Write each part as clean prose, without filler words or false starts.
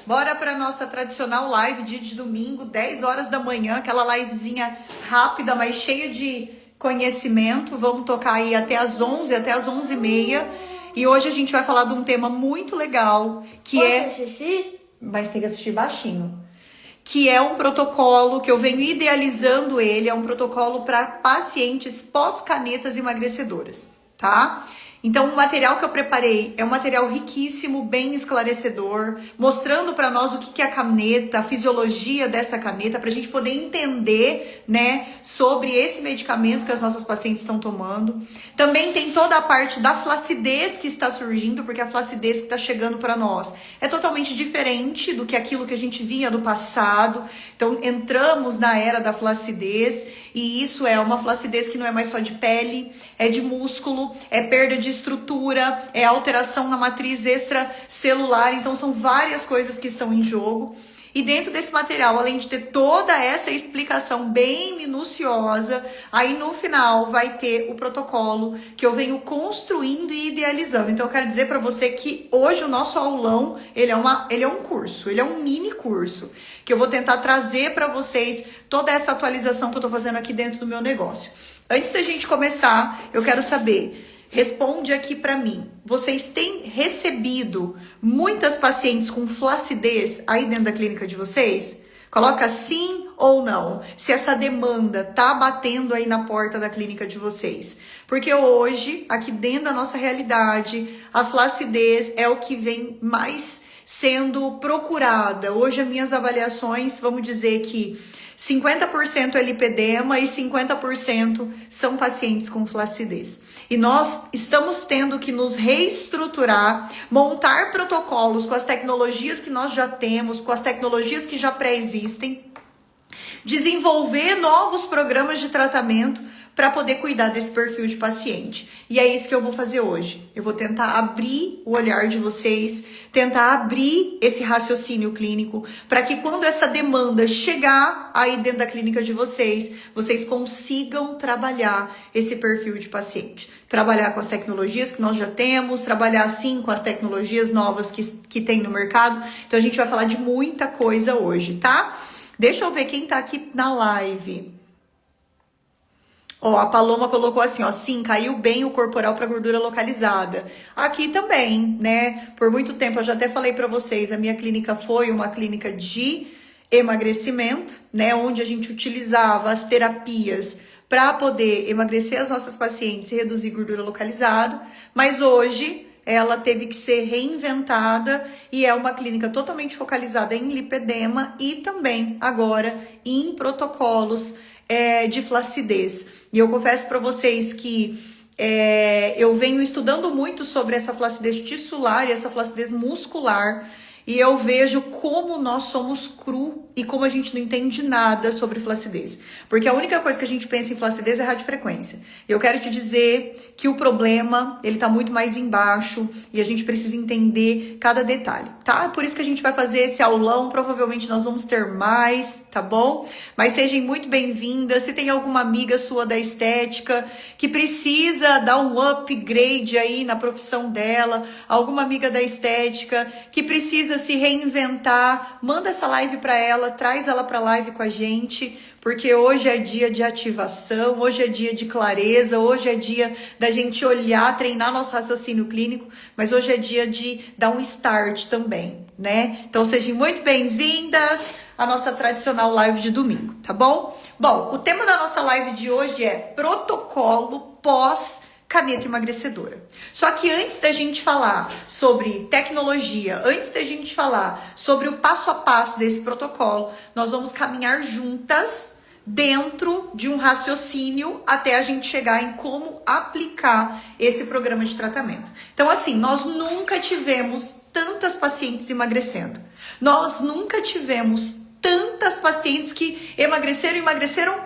Bora para nossa tradicional live dia de domingo, 10 horas da manhã, aquela livezinha rápida, mas cheia de conhecimento. Vamos tocar aí até as 11, até as 11h30. E hoje a gente vai falar de um tema muito legal, que Posso assistir? Mas tem que assistir baixinho. Que é um protocolo que eu venho idealizando ele, é um protocolo para pacientes pós-canetas emagrecedoras, tá? Então, o material que eu preparei é um material riquíssimo, bem esclarecedor, mostrando para nós o que é a caneta, a fisiologia dessa caneta, para a gente poder entender, né, sobre esse medicamento que as nossas pacientes estão tomando. Também tem toda a parte da flacidez que está surgindo, porque a flacidez que está chegando para nós é totalmente diferente do que aquilo que a gente via no passado. Então, entramos na era da flacidez, e isso é uma flacidez que não é mais só de pele, é de músculo, é perda de estrutura, é alteração na matriz extracelular. Então são várias coisas que estão em jogo. E dentro desse material, além de ter toda essa explicação bem minuciosa, aí no final vai ter o protocolo que eu venho construindo e idealizando. Então eu quero dizer para você que hoje o nosso aulão, ele é um curso, ele é um mini curso, que eu vou tentar trazer para vocês toda essa atualização que eu tô fazendo aqui dentro do meu negócio. Antes da gente começar, eu quero saber, responde aqui para mim, vocês têm recebido muitas pacientes com flacidez aí dentro da clínica de vocês? Coloca sim ou não, se essa demanda tá batendo aí na porta da clínica de vocês. Porque hoje, aqui dentro da nossa realidade, a flacidez é o que vem mais sendo procurada. Hoje as minhas avaliações, vamos dizer que 50% é lipedema e 50% são pacientes com flacidez. E nós estamos tendo que nos reestruturar, montar protocolos com as tecnologias que nós já temos, com as tecnologias que já pré-existem, desenvolver novos programas de tratamento para poder cuidar desse perfil de paciente. E é isso que eu vou fazer hoje. Eu vou tentar abrir o olhar de vocês, tentar abrir esse raciocínio clínico, para que quando essa demanda chegar aí dentro da clínica de vocês, vocês consigam trabalhar esse perfil de paciente. Trabalhar com as tecnologias que nós já temos, trabalhar sim com as tecnologias novas que tem no mercado. Então a gente vai falar de muita coisa hoje, tá? Deixa eu ver quem tá aqui na live. Ó, a Paloma colocou assim, ó, sim, caiu bem o corporal para gordura localizada. Aqui também, né? Por muito tempo, eu já até falei para vocês, a minha clínica foi uma clínica de emagrecimento, né? Onde a gente utilizava as terapias para poder emagrecer as nossas pacientes e reduzir gordura localizada. Mas hoje ela teve que ser reinventada e é uma clínica totalmente focalizada em lipedema e também agora em protocolos de flacidez. E eu confesso para vocês que eu venho estudando muito sobre essa flacidez tissular e essa flacidez muscular, e eu vejo como nós somos cru e como a gente não entende nada sobre flacidez. Porque a única coisa que a gente pensa em flacidez é radiofrequência. E eu quero te dizer que o problema, ele tá muito mais embaixo e a gente precisa entender cada detalhe, tá? Por isso que a gente vai fazer esse aulão, provavelmente nós vamos ter mais, tá bom? Mas sejam muito bem-vindas. Se tem alguma amiga sua da estética que precisa dar um upgrade aí na profissão dela, alguma amiga da estética que precisa se reinventar, manda essa live para ela, traz ela para a live com a gente, porque hoje é dia de ativação, hoje é dia de clareza, hoje é dia da gente olhar, treinar nosso raciocínio clínico, mas hoje é dia de dar um start também, né? Então sejam muito bem-vindas à nossa tradicional live de domingo, tá bom? Bom, o tema da nossa live de hoje é protocolo pós-caneta emagrecedora. Só que antes da gente falar sobre tecnologia, antes da gente falar sobre o passo a passo desse protocolo, nós vamos caminhar juntas dentro de um raciocínio até a gente chegar em como aplicar esse programa de tratamento. Então, assim, nós nunca tivemos tantas pacientes emagrecendo. Nós nunca tivemos tantas pacientes que emagreceram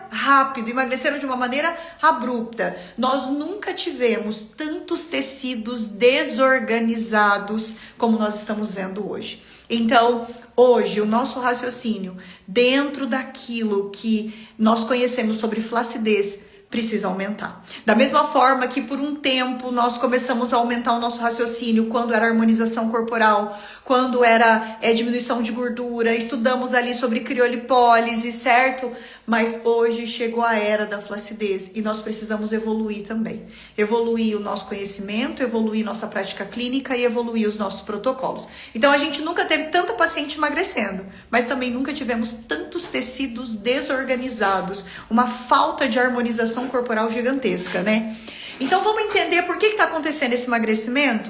rápido, emagreceram de uma maneira abrupta. Nós nunca tivemos tantos tecidos desorganizados como nós estamos vendo hoje. Então, hoje, o nosso raciocínio, dentro daquilo que nós conhecemos sobre flacidez, precisa aumentar. Da mesma forma que por um tempo nós começamos a aumentar o nosso raciocínio quando era harmonização corporal, quando era diminuição de gordura, estudamos ali sobre criolipólise, certo? Mas hoje chegou a era da flacidez e nós precisamos evoluir também. Evoluir o nosso conhecimento, evoluir nossa prática clínica e evoluir os nossos protocolos. Então a gente nunca teve tanta paciente emagrecendo, mas também nunca tivemos tantos tecidos desorganizados, uma falta de harmonização corporal gigantesca, né? Então vamos entender por que está acontecendo esse emagrecimento?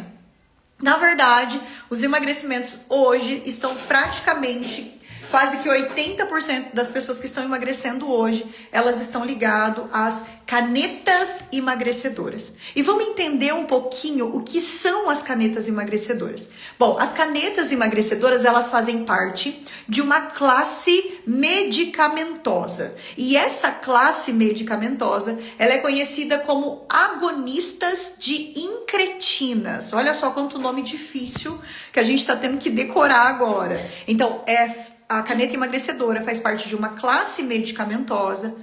Na verdade, os emagrecimentos hoje estão praticamente, quase que 80% das pessoas que estão emagrecendo hoje, elas estão ligadas às canetas emagrecedoras. E vamos entender um pouquinho o que são as canetas emagrecedoras. Bom, as canetas emagrecedoras, elas fazem parte de uma classe medicamentosa. E essa classe medicamentosa, ela é conhecida como agonistas de incretinas. Olha só quanto nome difícil que a gente está tendo que decorar agora. Então, a caneta emagrecedora faz parte de uma classe medicamentosa,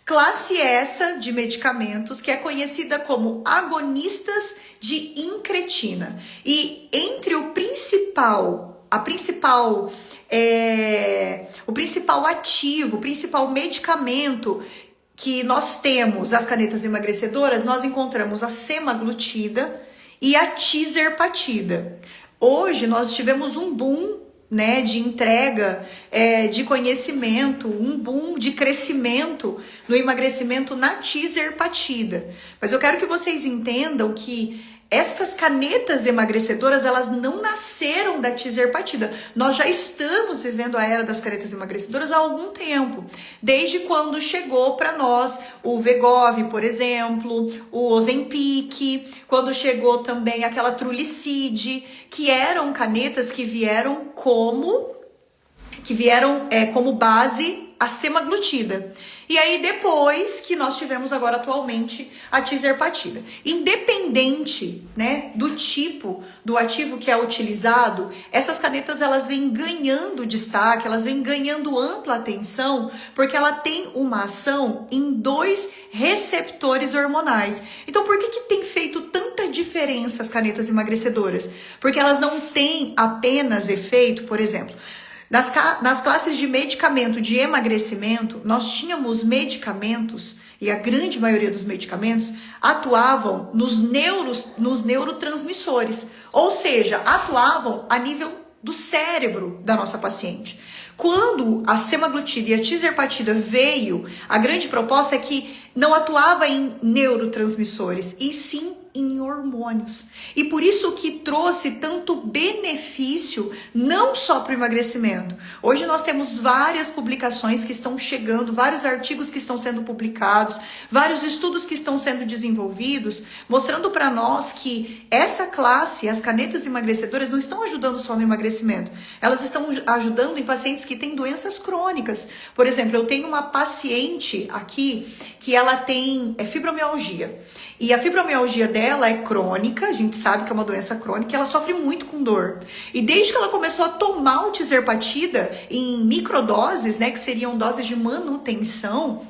classe essa de medicamentos que é conhecida como agonistas de incretina. E entre o principal ativo, o principal medicamento que nós temos, as canetas emagrecedoras, nós encontramos a semaglutida e a tizerpatida. Hoje nós tivemos um boom, né, de entrega, de conhecimento, um boom de crescimento no emagrecimento na tizerpatida. Mas eu quero que vocês entendam que essas canetas emagrecedoras, elas não nasceram da tizerpatida. Nós já estamos vivendo a era das canetas emagrecedoras há algum tempo. Desde quando chegou para nós o Wegovy, por exemplo, o Ozempic, quando chegou também aquela Trulicide, que eram canetas que vieram como base a semaglutida. E aí depois que nós tivemos agora atualmente a tizerpatida. Independente, né, do tipo do ativo que é utilizado, essas canetas elas vêm ganhando destaque, elas vêm ganhando ampla atenção, porque ela tem uma ação em 2 receptores hormonais. Então por que tem feito tanta diferença as canetas emagrecedoras? Porque elas não têm apenas efeito, por exemplo, nas classes de medicamento de emagrecimento, nós tínhamos medicamentos, e a grande maioria dos medicamentos atuavam nos neurotransmissores, ou seja, atuavam a nível do cérebro da nossa paciente. Quando a semaglutida e a tizerpatida veio, a grande proposta é que não atuava em neurotransmissores, e sim em hormônios. E por isso que trouxe tanto benefício, não só para o emagrecimento. Hoje nós temos várias publicações que estão chegando, vários artigos que estão sendo publicados, vários estudos que estão sendo desenvolvidos, mostrando para nós que essa classe, as canetas emagrecedoras, não estão ajudando só no emagrecimento. Elas estão ajudando em pacientes que têm doenças crônicas. Por exemplo, eu tenho uma paciente aqui que ela tem fibromialgia. E a fibromialgia dela é crônica, a gente sabe que é uma doença crônica, e ela sofre muito com dor. E desde que ela começou a tomar o tizerpatida em microdoses, né, que seriam doses de manutenção,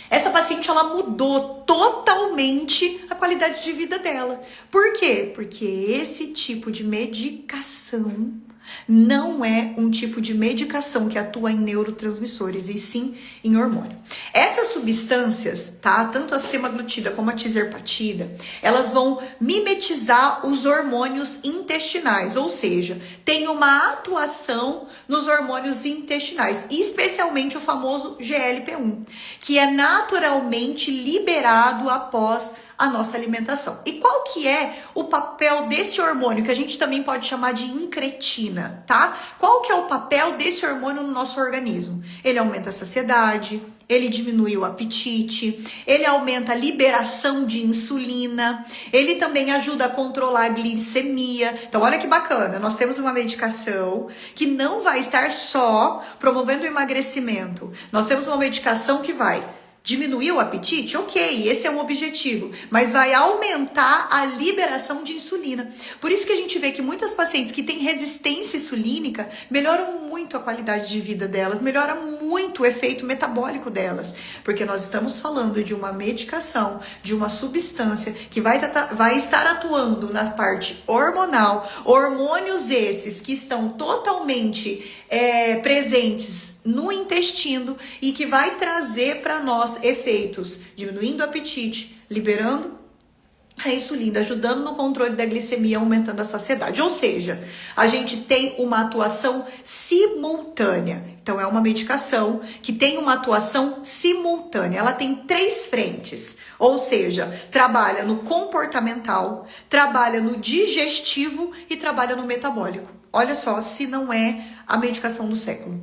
essa paciente ela mudou totalmente a qualidade de vida dela. Por quê? Porque esse tipo de medicação não é um tipo de medicação que atua em neurotransmissores, e sim em hormônio. Essas substâncias, tá? Tanto a semaglutida como a tizerpatida, elas vão mimetizar os hormônios intestinais, ou seja, tem uma atuação nos hormônios intestinais, especialmente o famoso GLP-1, que é naturalmente liberado após a nossa alimentação. E qual que é o papel desse hormônio, que a gente também pode chamar de incretina, tá? Qual que é o papel desse hormônio no nosso organismo? Ele aumenta a saciedade, ele diminui o apetite, ele aumenta a liberação de insulina, ele também ajuda a controlar a glicemia. Então olha que bacana, nós temos uma medicação que não vai estar só promovendo o emagrecimento, nós temos uma medicação que vai Diminuir o apetite? Ok, esse é um objetivo, mas vai aumentar a liberação de insulina. Por isso que a gente vê que muitas pacientes que têm resistência insulínica melhoram muito a qualidade de vida delas, melhora muito o efeito metabólico delas, porque nós estamos falando de uma medicação, de uma substância que vai estar atuando na parte hormonal, hormônios esses que estão totalmente presentes no intestino e que vai trazer para nós efeitos diminuindo o apetite, liberando a insulina, ajudando no controle da glicemia, aumentando a saciedade. Ou seja, a gente tem uma atuação simultânea. Então, é uma medicação que tem uma atuação simultânea. Ela tem 3 frentes. Ou seja, trabalha no comportamental, trabalha no digestivo e trabalha no metabólico. Olha só, se não é a medicação do século.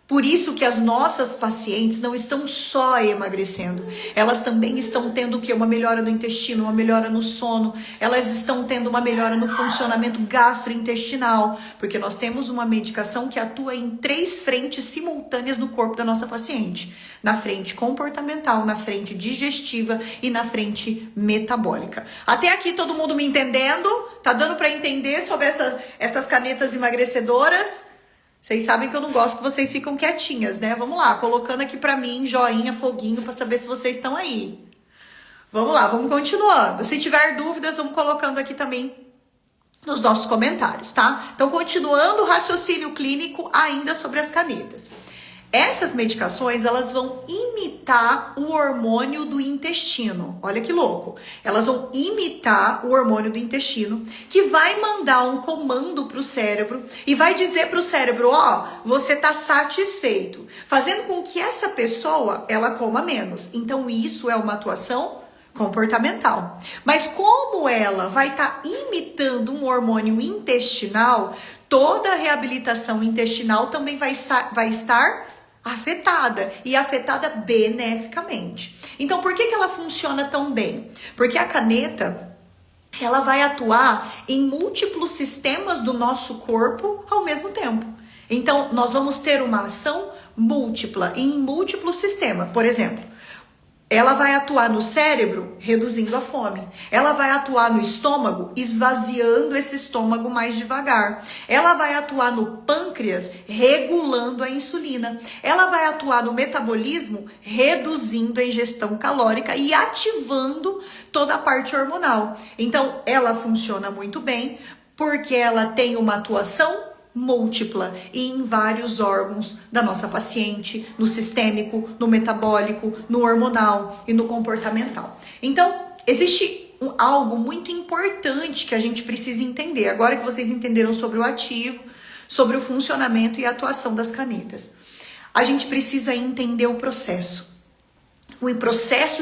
Por isso que as nossas pacientes não estão só emagrecendo, elas também estão tendo o quê? Uma melhora no intestino, uma melhora no sono, elas estão tendo uma melhora no funcionamento gastrointestinal, porque nós temos uma medicação que atua em 3 frentes simultâneas no corpo da nossa paciente. Na frente comportamental, na frente digestiva e na frente metabólica. Até aqui todo mundo me entendendo? Tá dando para entender sobre essas canetas emagrecedoras? Vocês sabem que eu não gosto que vocês ficam quietinhas, né? Vamos lá, colocando aqui pra mim, joinha, foguinho, pra saber se vocês estão aí. Vamos lá, vamos continuando. Se tiver dúvidas, vamos colocando aqui também nos nossos comentários, tá? Então, continuando o raciocínio clínico ainda sobre as canetas. Essas medicações, elas vão imitar o hormônio do intestino. Olha que louco. Elas vão imitar o hormônio do intestino, que vai mandar um comando para o cérebro e vai dizer para o cérebro, ó, você tá satisfeito, fazendo com que essa pessoa, ela coma menos. Então, isso é uma atuação comportamental. Mas como ela vai estar imitando um hormônio intestinal, toda a reabilitação intestinal também vai estar afetada, e afetada beneficamente. Então, por que ela funciona tão bem? Porque a caneta, ela vai atuar em múltiplos sistemas do nosso corpo ao mesmo tempo. Então, nós vamos ter uma ação múltipla em múltiplos sistemas. Por exemplo, ela vai atuar no cérebro, reduzindo a fome. Ela vai atuar no estômago, esvaziando esse estômago mais devagar. Ela vai atuar no pâncreas, regulando a insulina. Ela vai atuar no metabolismo, reduzindo a ingestão calórica e ativando toda a parte hormonal. Então, ela funciona muito bem porque ela tem uma atuação múltipla e em vários órgãos da nossa paciente, no sistêmico, no metabólico, no hormonal e no comportamental. Então, existe algo muito importante que a gente precisa entender. Agora que vocês entenderam sobre o ativo, sobre o funcionamento e a atuação das canetas, a gente precisa entender o processo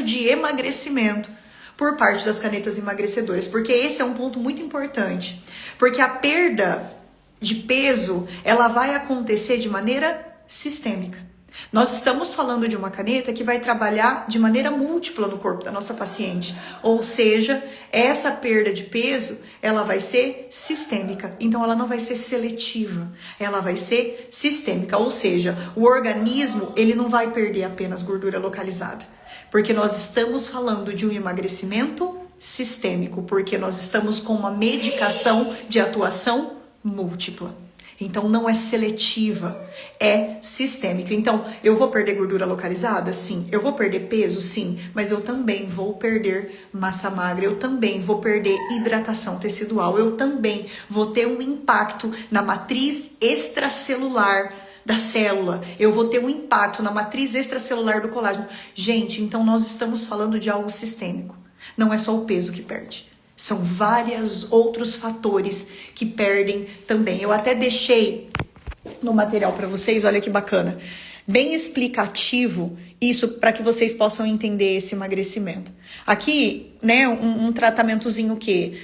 de emagrecimento por parte das canetas emagrecedoras, porque esse é um ponto muito importante, porque a perda de peso, ela vai acontecer de maneira sistêmica. Nós estamos falando de uma caneta que vai trabalhar de maneira múltipla no corpo da nossa paciente. Ou seja, essa perda de peso, ela vai ser sistêmica. Então, ela não vai ser seletiva. Ela vai ser sistêmica. Ou seja, o organismo, ele não vai perder apenas gordura localizada. Porque nós estamos falando de um emagrecimento sistêmico. Porque nós estamos com uma medicação de atuação múltipla. Então, não é seletiva, é sistêmica. Então, eu vou perder gordura localizada? Sim. Eu vou perder peso? Sim. Mas eu também vou perder massa magra, eu também vou perder hidratação tecidual, eu também vou ter um impacto na matriz extracelular da célula, eu vou ter um impacto na matriz extracelular do colágeno. Gente, então nós estamos falando de algo sistêmico. Não é só o peso que perde. São vários outros fatores que perdem também. Eu até deixei no material para vocês, olha que bacana, bem explicativo isso para que vocês possam entender esse emagrecimento. Aqui, né, um tratamentozinho que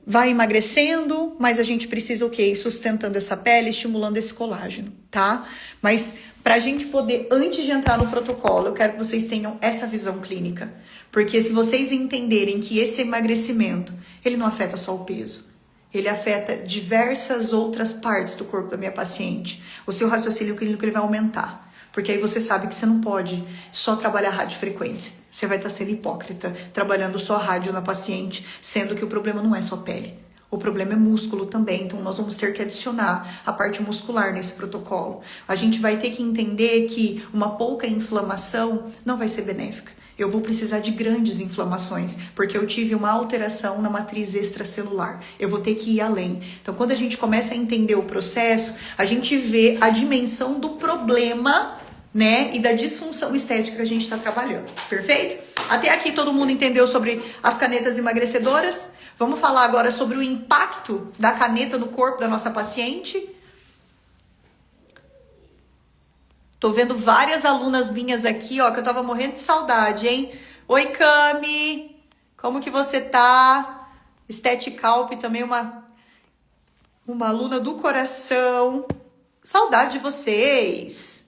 vai emagrecendo, mas a gente precisa o quê? Ir sustentando essa pele, estimulando esse colágeno, tá? Mas pra gente poder, antes de entrar no protocolo, eu quero que vocês tenham essa visão clínica. Porque se vocês entenderem que esse emagrecimento, ele não afeta só o peso. Ele afeta diversas outras partes do corpo da minha paciente. O seu raciocínio clínico ele vai aumentar. Porque aí você sabe que você não pode só trabalhar radiofrequência. Você vai estar sendo hipócrita, trabalhando só rádio na paciente, sendo que o problema não é só pele. O problema é músculo também, então nós vamos ter que adicionar a parte muscular nesse protocolo. A gente vai ter que entender que uma pouca inflamação não vai ser benéfica. Eu vou precisar de grandes inflamações, porque eu tive uma alteração na matriz extracelular. Eu vou ter que ir além. Então, quando a gente começa a entender o processo, a gente vê a dimensão do problema, né, e da disfunção estética que a gente está trabalhando. Perfeito? Até aqui todo mundo entendeu sobre as canetas emagrecedoras? Vamos falar agora sobre o impacto da caneta no corpo da nossa paciente. Tô vendo várias alunas minhas aqui, ó, que eu tava morrendo de saudade, hein? Oi, Cami! Como que você tá? Esteticalp também uma aluna do coração. Saudade de vocês!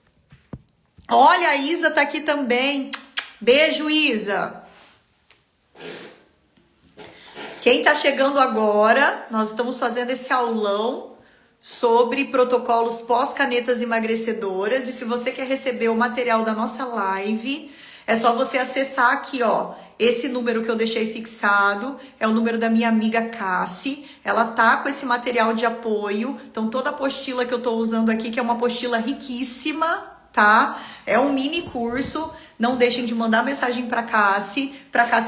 Olha, a Isa tá aqui também. Beijo, Isa! Quem tá chegando agora, nós estamos fazendo esse aulão sobre protocolos pós-canetas emagrecedoras. E se você quer receber o material da nossa live, é só você acessar aqui, ó. Esse número que eu deixei fixado é o número da minha amiga Cassi. Ela tá com esse material de apoio. Então, toda a apostila que eu tô usando aqui, que é uma apostila riquíssima, tá? É um mini curso. Não deixem de mandar mensagem pra Cassi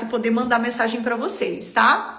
poder mandar mensagem pra vocês, tá?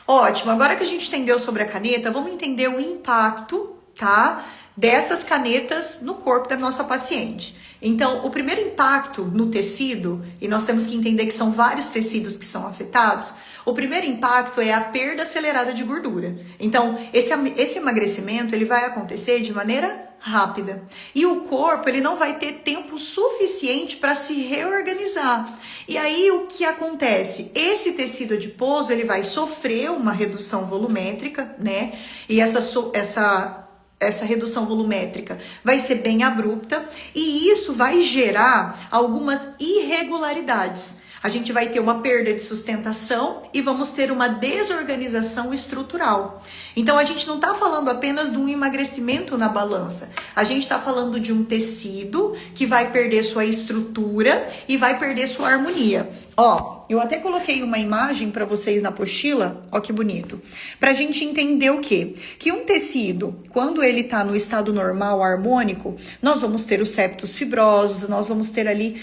Ótimo, agora que a gente entendeu sobre a caneta, vamos entender o impacto, tá, dessas canetas no corpo da nossa paciente. Então, o primeiro impacto no tecido, e nós temos que entender que são vários tecidos que são afetados, o primeiro impacto é a perda acelerada de gordura. Então, esse emagrecimento, ele vai acontecer de maneira rápida. E o corpo, ele não vai ter tempo suficiente para se reorganizar. E aí, o que acontece? Esse tecido adiposo, ele vai sofrer uma redução volumétrica, né? E essa redução volumétrica vai ser bem abrupta e isso vai gerar algumas irregularidades. A gente vai ter uma perda de sustentação e vamos ter uma desorganização estrutural. Então, a gente não está falando apenas de um emagrecimento na balança. A gente está falando de um tecido que vai perder sua estrutura e vai perder sua harmonia. Ó, eu até coloquei uma imagem para vocês na apostila, ó que bonito, pra gente entender o quê? Que um tecido, quando ele tá no estado normal, harmônico, nós vamos ter os septos fibrosos, nós vamos ter ali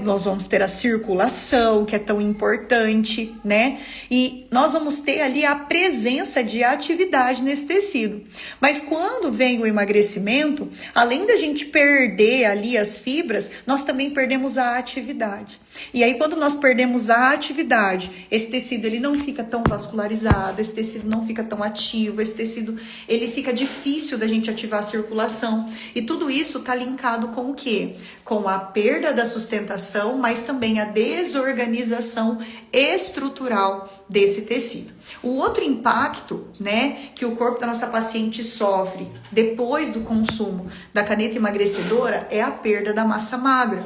nós vamos ter a circulação, que é tão importante, né? E nós vamos ter ali a presença de atividade nesse tecido. Mas quando vem o emagrecimento, além da gente perder ali as fibras, nós também perdemos a atividade. E aí, quando nós perdemos a atividade, esse tecido ele não fica tão vascularizado, esse tecido não fica tão ativo, esse tecido ele fica difícil da gente ativar a circulação. E tudo isso está linkado com o quê? Com a perda da sustentação, mas também a desorganização estrutural desse tecido. O outro impacto, né, que o corpo da nossa paciente sofre depois do consumo da caneta emagrecedora é a perda da massa magra.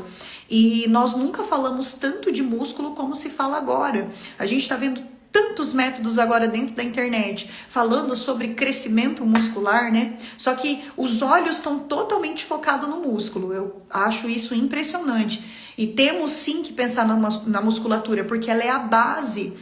E nós nunca falamos tanto de músculo como se fala agora. A gente está vendo tantos métodos agora dentro da internet falando sobre crescimento muscular, né? Só que os olhos estão totalmente focados no músculo. Eu acho isso impressionante. E temos sim que pensar na musculatura, porque ela é a base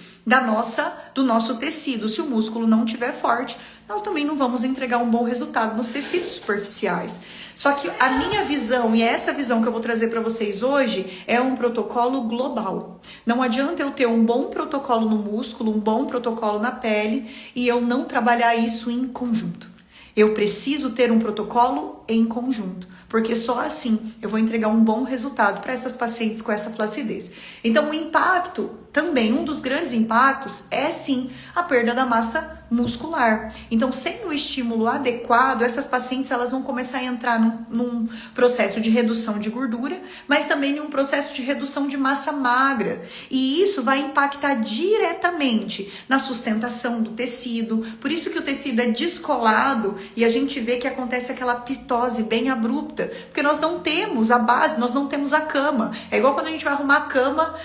do nosso tecido. Se o músculo não estiver forte, nós também não vamos entregar um bom resultado nos tecidos superficiais. Só que a minha visão, e essa visão que eu vou trazer para vocês hoje, é um protocolo global. Não adianta eu ter um bom protocolo no músculo, um bom protocolo na pele, e eu não trabalhar isso em conjunto. Eu preciso ter um protocolo em conjunto, porque só assim eu vou entregar um bom resultado para essas pacientes com essa flacidez. Então, o impacto, também um dos grandes impactos, é sim a perda da massa muscular. Então, sem o estímulo adequado, essas pacientes elas vão começar a entrar num processo de redução de gordura, mas também em um processo de redução de massa magra. E isso vai impactar diretamente na sustentação do tecido. Por isso que o tecido é descolado e a gente vê que acontece aquela pitose bem abrupta, porque nós não temos a base, nós não temos a cama. É igual quando a gente vai arrumar a cama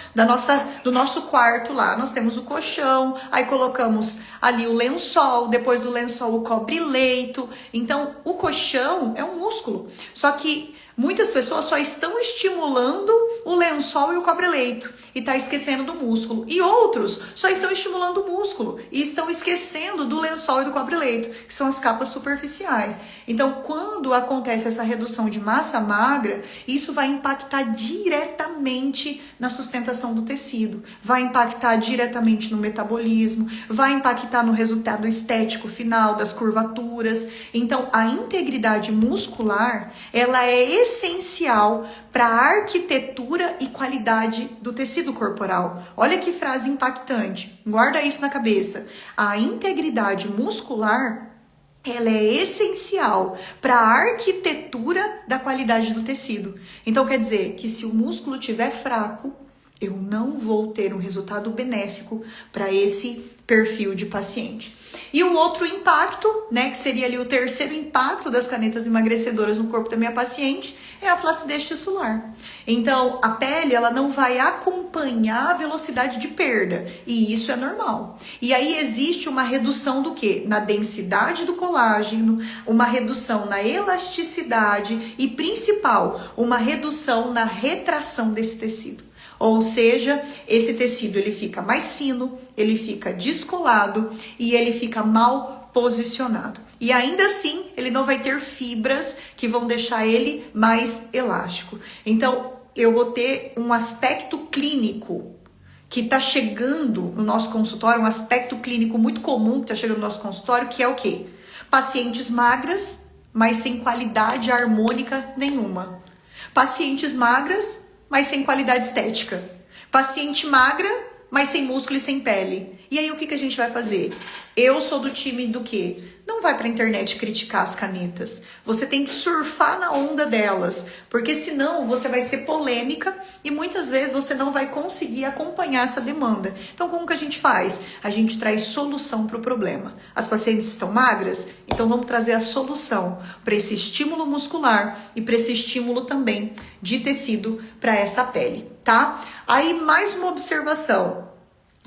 do nosso quarto lá. Nós temos o colchão, aí colocamos ali o lençol, depois do lençol o cobre-leito. Então, o colchão é um músculo. Só que Muitas pessoas só estão estimulando o lençol e o cobre-leito e tá esquecendo do músculo. E outros só estão estimulando o músculo e estão esquecendo do lençol e do cobre-leito, que são as capas superficiais. Então, quando acontece essa redução de massa magra, isso vai impactar diretamente na sustentação do tecido, vai impactar diretamente no metabolismo, vai impactar no resultado estético final das curvaturas. Então, a integridade muscular, ela é essencial para a arquitetura e qualidade do tecido corporal. Olha que frase impactante. Guarda isso na cabeça. A integridade muscular, ela é essencial para a arquitetura da qualidade do tecido. Então quer dizer que se o músculo estiver fraco, eu não vou ter um resultado benéfico para esse perfil de paciente. E o outro impacto, né, que seria ali o terceiro impacto das canetas emagrecedoras no corpo da minha paciente, é a flacidez tissular. Então, a pele, ela não vai acompanhar a velocidade de perda, e isso é normal. E aí existe uma redução do quê? Na densidade do colágeno, uma redução na elasticidade e, principal, uma redução na retração desse tecido. Ou seja, esse tecido ele fica mais fino, ele fica descolado e ele fica mal posicionado. E ainda assim, ele não vai ter fibras que vão deixar ele mais elástico. Então, eu vou ter um aspecto clínico que está chegando no nosso consultório, um aspecto clínico muito comum que está chegando no nosso consultório, que é o quê? Pacientes magras, mas sem qualidade harmônica nenhuma. Pacientes magras, mas sem qualidade estética. Paciente magra, mas sem músculo e sem pele. E aí o que a gente vai fazer? Eu sou do time do quê? Não vai pra internet criticar as canetas. Você tem que surfar na onda delas, porque senão você vai ser polêmica e muitas vezes você não vai conseguir acompanhar essa demanda. Então como que a gente faz? A gente traz solução para o problema. As pacientes estão magras? Então vamos trazer a solução para esse estímulo muscular e para esse estímulo também de tecido para essa pele, tá? Aí mais uma observação.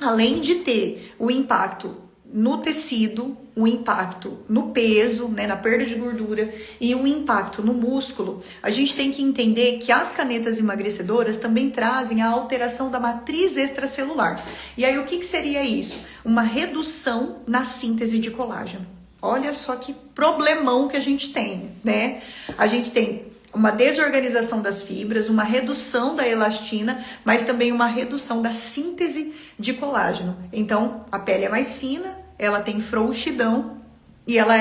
Além de ter o impacto no tecido, um impacto no peso, né, na perda de gordura e um impacto no músculo, a gente tem que entender que as canetas emagrecedoras também trazem a alteração da matriz extracelular. E aí o que seria isso? Uma redução na síntese de colágeno. Olha só que problemão que a gente tem, né? A gente tem uma desorganização das fibras, uma redução da elastina, mas também uma redução da síntese de colágeno. Então, a pele é mais fina, ela tem frouxidão e ela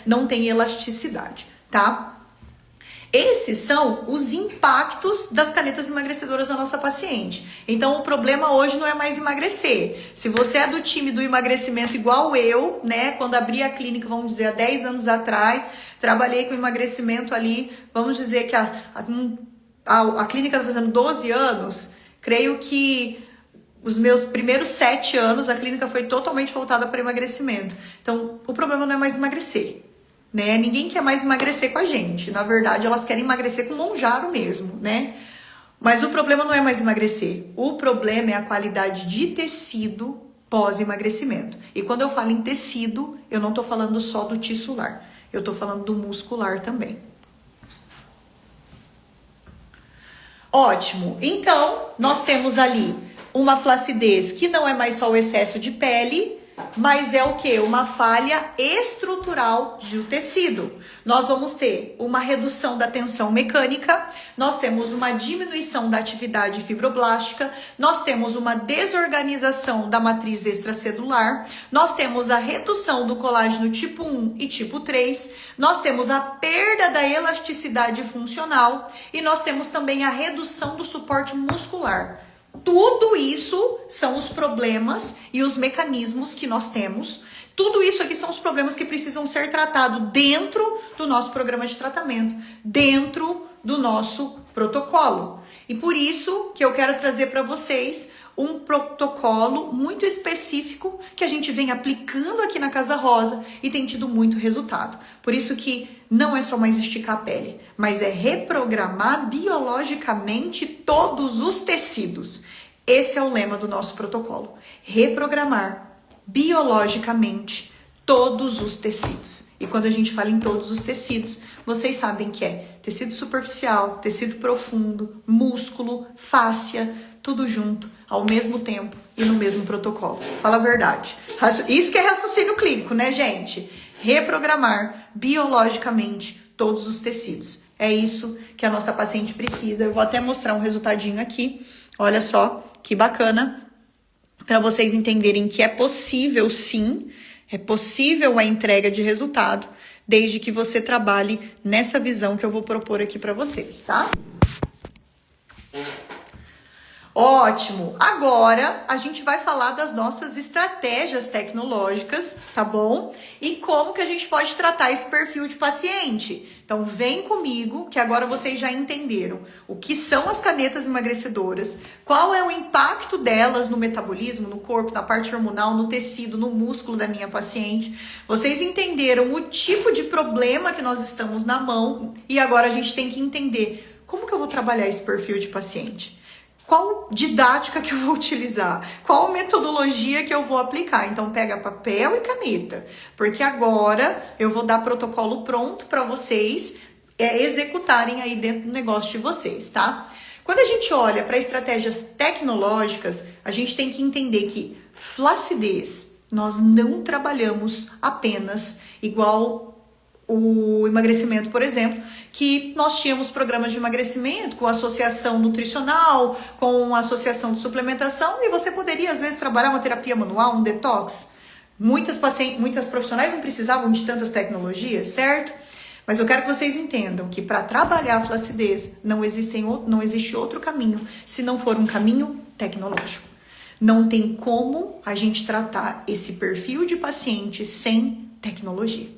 não tem elasticidade, tá? Esses são os impactos das canetas emagrecedoras na nossa paciente. Então, o problema hoje não é mais emagrecer. Se você é do time do emagrecimento igual eu, né? Quando abri a clínica, vamos dizer, há 10 anos atrás, trabalhei com emagrecimento ali, vamos dizer que a clínica está fazendo 12 anos, creio que os meus primeiros 7 anos, a clínica foi totalmente voltada para emagrecimento. Então, o problema não é mais emagrecer. Né? Ninguém quer mais emagrecer com a gente. Na verdade, elas querem emagrecer com monjaro mesmo, né? Mas o problema não é mais emagrecer. O problema é a qualidade de tecido pós-emagrecimento. E quando eu falo em tecido, eu não tô falando só do tissular. Eu tô falando do muscular também. Ótimo. Então, nós temos ali uma flacidez que não é mais só o excesso de pele, mas é o que? Uma falha estrutural do tecido. Nós vamos ter uma redução da tensão mecânica, nós temos uma diminuição da atividade fibroblástica, nós temos uma desorganização da matriz extracelular, nós temos a redução do colágeno tipo 1 e tipo 3, nós temos a perda da elasticidade funcional e nós temos também a redução do suporte muscular. Tudo isso são os problemas e os mecanismos que nós temos. Tudo isso aqui são os problemas que precisam ser tratados dentro do nosso programa de tratamento, dentro do nosso protocolo. E por isso que eu quero trazer para vocês um protocolo muito específico que a gente vem aplicando aqui na Casa Rosa e tem tido muito resultado. Por isso que não é só mais esticar a pele, mas é reprogramar biologicamente todos os tecidos. Esse é o lema do nosso protocolo. Reprogramar biologicamente todos os tecidos. E quando a gente fala em todos os tecidos, vocês sabem que é tecido superficial, tecido profundo, músculo, fáscia, tudo junto, ao mesmo tempo e no mesmo protocolo. Fala a verdade. Isso que é raciocínio clínico, né, gente? Reprogramar biologicamente todos os tecidos. É isso que a nossa paciente precisa. Eu vou até mostrar um resultadinho aqui. Olha só que bacana, para vocês entenderem que é possível sim, é possível a entrega de resultado, desde que você trabalhe nessa visão que eu vou propor aqui para vocês, tá? Ótimo! Agora a gente vai falar das nossas estratégias tecnológicas, tá bom? E como que a gente pode tratar esse perfil de paciente. Então vem comigo, que agora vocês já entenderam o que são as canetas emagrecedoras, qual é o impacto delas no metabolismo, no corpo, na parte hormonal, no tecido, no músculo da minha paciente. Vocês entenderam o tipo de problema que nós estamos na mão e agora a gente tem que entender como que eu vou trabalhar esse perfil de paciente. Qual didática que eu vou utilizar? Qual metodologia que eu vou aplicar? Então, pega papel e caneta, porque agora eu vou dar protocolo pronto para vocês executarem aí dentro do negócio de vocês, tá? Quando a gente olha para estratégias tecnológicas, a gente tem que entender que flacidez, nós não trabalhamos apenas igual o emagrecimento, por exemplo, que nós tínhamos programas de emagrecimento com associação nutricional, com associação de suplementação, e você poderia, às vezes, trabalhar uma terapia manual, um detox. Muitas profissionais não precisavam de tantas tecnologias, certo? Mas eu quero que vocês entendam que para trabalhar a flacidez não existe outro caminho se não for um caminho tecnológico. Não tem como a gente tratar esse perfil de paciente sem tecnologia.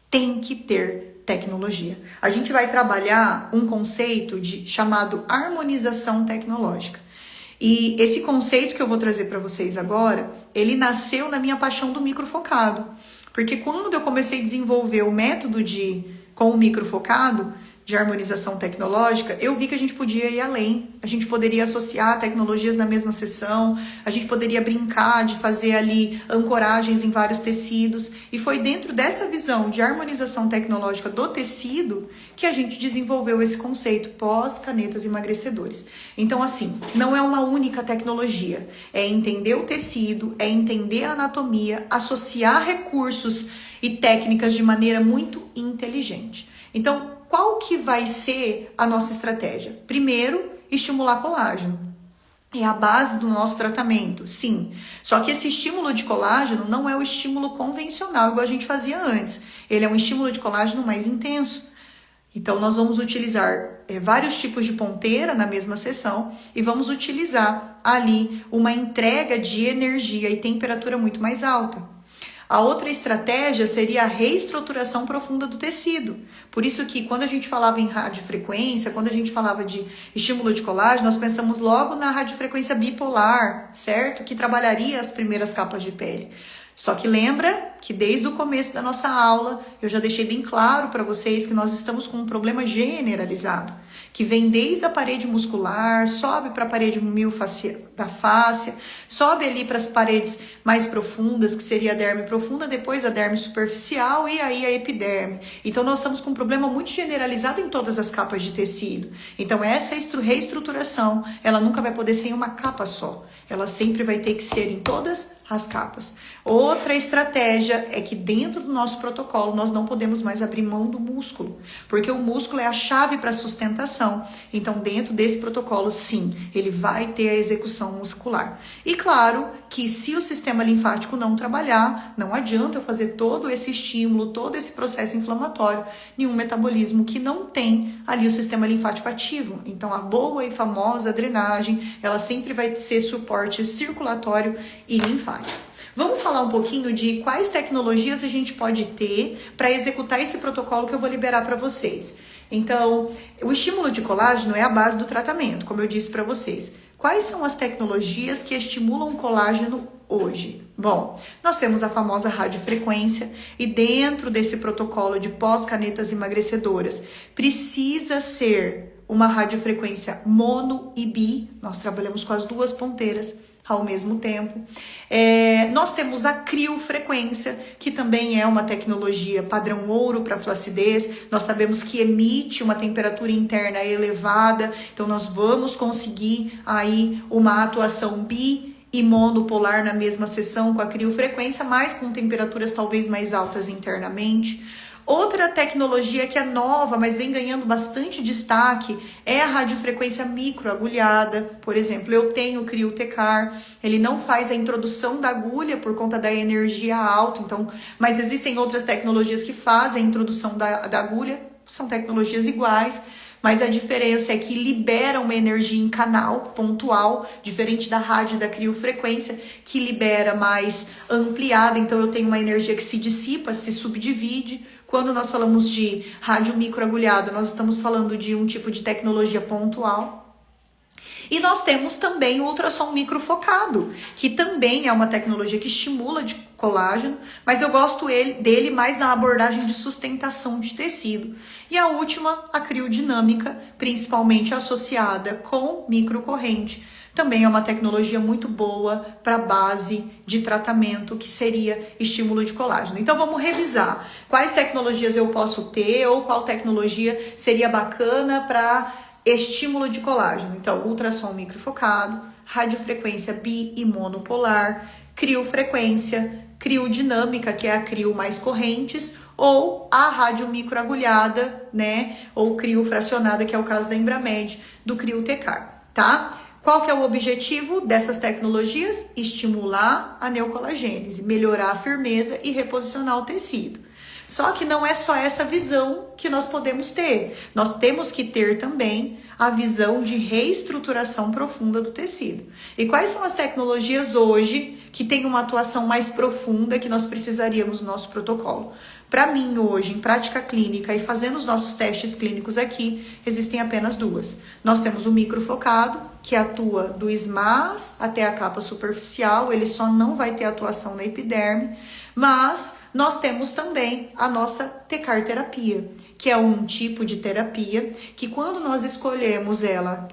Tem que ter tecnologia. A gente vai trabalhar um conceito chamado harmonização tecnológica. E esse conceito que eu vou trazer para vocês agora, ele nasceu na minha paixão do microfocado. Porque quando eu comecei a desenvolver o método com o microfocado, de harmonização tecnológica, eu vi que a gente podia ir além. A gente poderia associar tecnologias na mesma sessão, a gente poderia brincar de fazer ali ancoragens em vários tecidos. E foi dentro dessa visão de harmonização tecnológica do tecido que a gente desenvolveu esse conceito pós-canetas emagrecedores. Então, assim, não é uma única tecnologia. É entender o tecido, é entender a anatomia, associar recursos e técnicas de maneira muito inteligente. Então, qual que vai ser a nossa estratégia? Primeiro, estimular colágeno. É a base do nosso tratamento, sim. Só que esse estímulo de colágeno não é o estímulo convencional, igual a gente fazia antes. Ele é um estímulo de colágeno mais intenso. Então, nós vamos utilizar vários tipos de ponteira na mesma sessão e vamos utilizar ali uma entrega de energia e temperatura muito mais alta. A outra estratégia seria a reestruturação profunda do tecido. Por isso que quando a gente falava em radiofrequência, quando a gente falava de estímulo de colágeno, nós pensamos logo na radiofrequência bipolar, certo? Que trabalharia as primeiras capas de pele. Só que lembra que desde o começo da nossa aula, eu já deixei bem claro para vocês que nós estamos com um problema generalizado, que vem desde a parede muscular, sobe para a parede da fáscia, sobe ali para as paredes mais profundas, que seria a derme profunda, depois a derme superficial e aí a epiderme. Então nós estamos com um problema muito generalizado em todas as capas de tecido. Então essa reestruturação, ela nunca vai poder ser em uma capa só. Ela sempre vai ter que ser em todas as capas. Outra estratégia é que dentro do nosso protocolo nós não podemos mais abrir mão do músculo, porque o músculo é a chave para a sustentação. Então dentro desse protocolo, sim, ele vai ter a execução muscular. E claro que se o sistema linfático não trabalhar, não adianta eu fazer todo esse estímulo, todo esse processo inflamatório em um metabolismo que não tem ali o sistema linfático ativo. Então a boa e famosa drenagem, ela sempre vai ser suporte circulatório e linfático. Vamos falar um pouquinho de quais tecnologias a gente pode ter para executar esse protocolo que eu vou liberar para vocês. Então, o estímulo de colágeno é a base do tratamento, como eu disse para vocês. Quais são as tecnologias que estimulam o colágeno hoje? Bom, nós temos a famosa radiofrequência e dentro desse protocolo de pós-canetas emagrecedoras precisa ser uma radiofrequência mono e bi. Nós trabalhamos com as duas ponteiras. ao mesmo tempo. Nós temos a criofrequência, que também é uma tecnologia padrão ouro para flacidez. Nós sabemos que emite uma temperatura interna elevada, então nós vamos conseguir aí uma atuação bi e monopolar na mesma sessão com a criofrequência, mas com temperaturas talvez mais altas internamente. Outra tecnologia que é nova, mas vem ganhando bastante destaque, é a radiofrequência microagulhada. Por exemplo, eu tenho o CrioTecar, ele não faz a introdução da agulha por conta da energia alta, então, mas existem outras tecnologias que fazem a introdução da agulha, são tecnologias iguais, mas a diferença é que libera uma energia em canal pontual, diferente da rádio e da criofrequência, que libera mais ampliada, então eu tenho uma energia que se dissipa, se subdivide. Quando nós falamos de rádio microagulhada, nós estamos falando de um tipo de tecnologia pontual. E nós temos também o ultrassom microfocado, que também é uma tecnologia que estimula de colágeno, mas eu gosto dele mais na abordagem de sustentação de tecido. E a última, a criodinâmica, principalmente associada com microcorrente. Também é uma tecnologia muito boa para base de tratamento, que seria estímulo de colágeno. Então vamos revisar quais tecnologias eu posso ter ou qual tecnologia seria bacana para estímulo de colágeno. Então, ultrassom microfocado, radiofrequência bi e monopolar, criofrequência, criodinâmica, que é a crio mais correntes, ou a radiomicroagulhada, né? Ou criofracionada, que é o caso da Embramed, do CrioTecar, tá? Qual que é o objetivo dessas tecnologias? Estimular a neocolagênese, melhorar a firmeza e reposicionar o tecido. Só que não é só essa visão que nós podemos ter. Nós temos que ter também a visão de reestruturação profunda do tecido. E quais são as tecnologias hoje que têm uma atuação mais profunda que nós precisaríamos no nosso protocolo? Para mim, hoje, em prática clínica e fazendo os nossos testes clínicos aqui, existem apenas duas. Nós temos o microfocado, que atua do SMAS até a capa superficial, ele só não vai ter atuação na epiderme, mas nós temos também a nossa Tecar terapia, que é um tipo de terapia que, quando nós escolhemos ela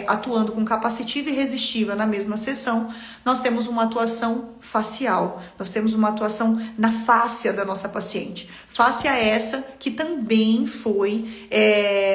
atuando com capacitiva e resistiva na mesma sessão, nós temos uma atuação facial, nós temos uma atuação na fáscia da nossa paciente. Fáscia essa que também foi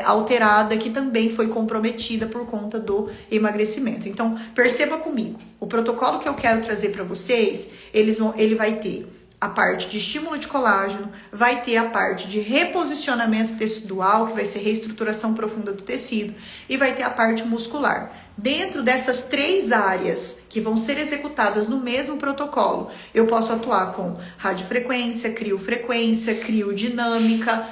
alterada, que também foi comprometida por conta do emagrecimento. Então, perceba comigo, o protocolo que eu quero trazer para vocês, ele vai ter a parte de estímulo de colágeno, vai ter a parte de reposicionamento tecidual, que vai ser reestruturação profunda do tecido, e vai ter a parte muscular. Dentro dessas três áreas que vão ser executadas no mesmo protocolo, eu posso atuar com radiofrequência, criofrequência, criodinâmica,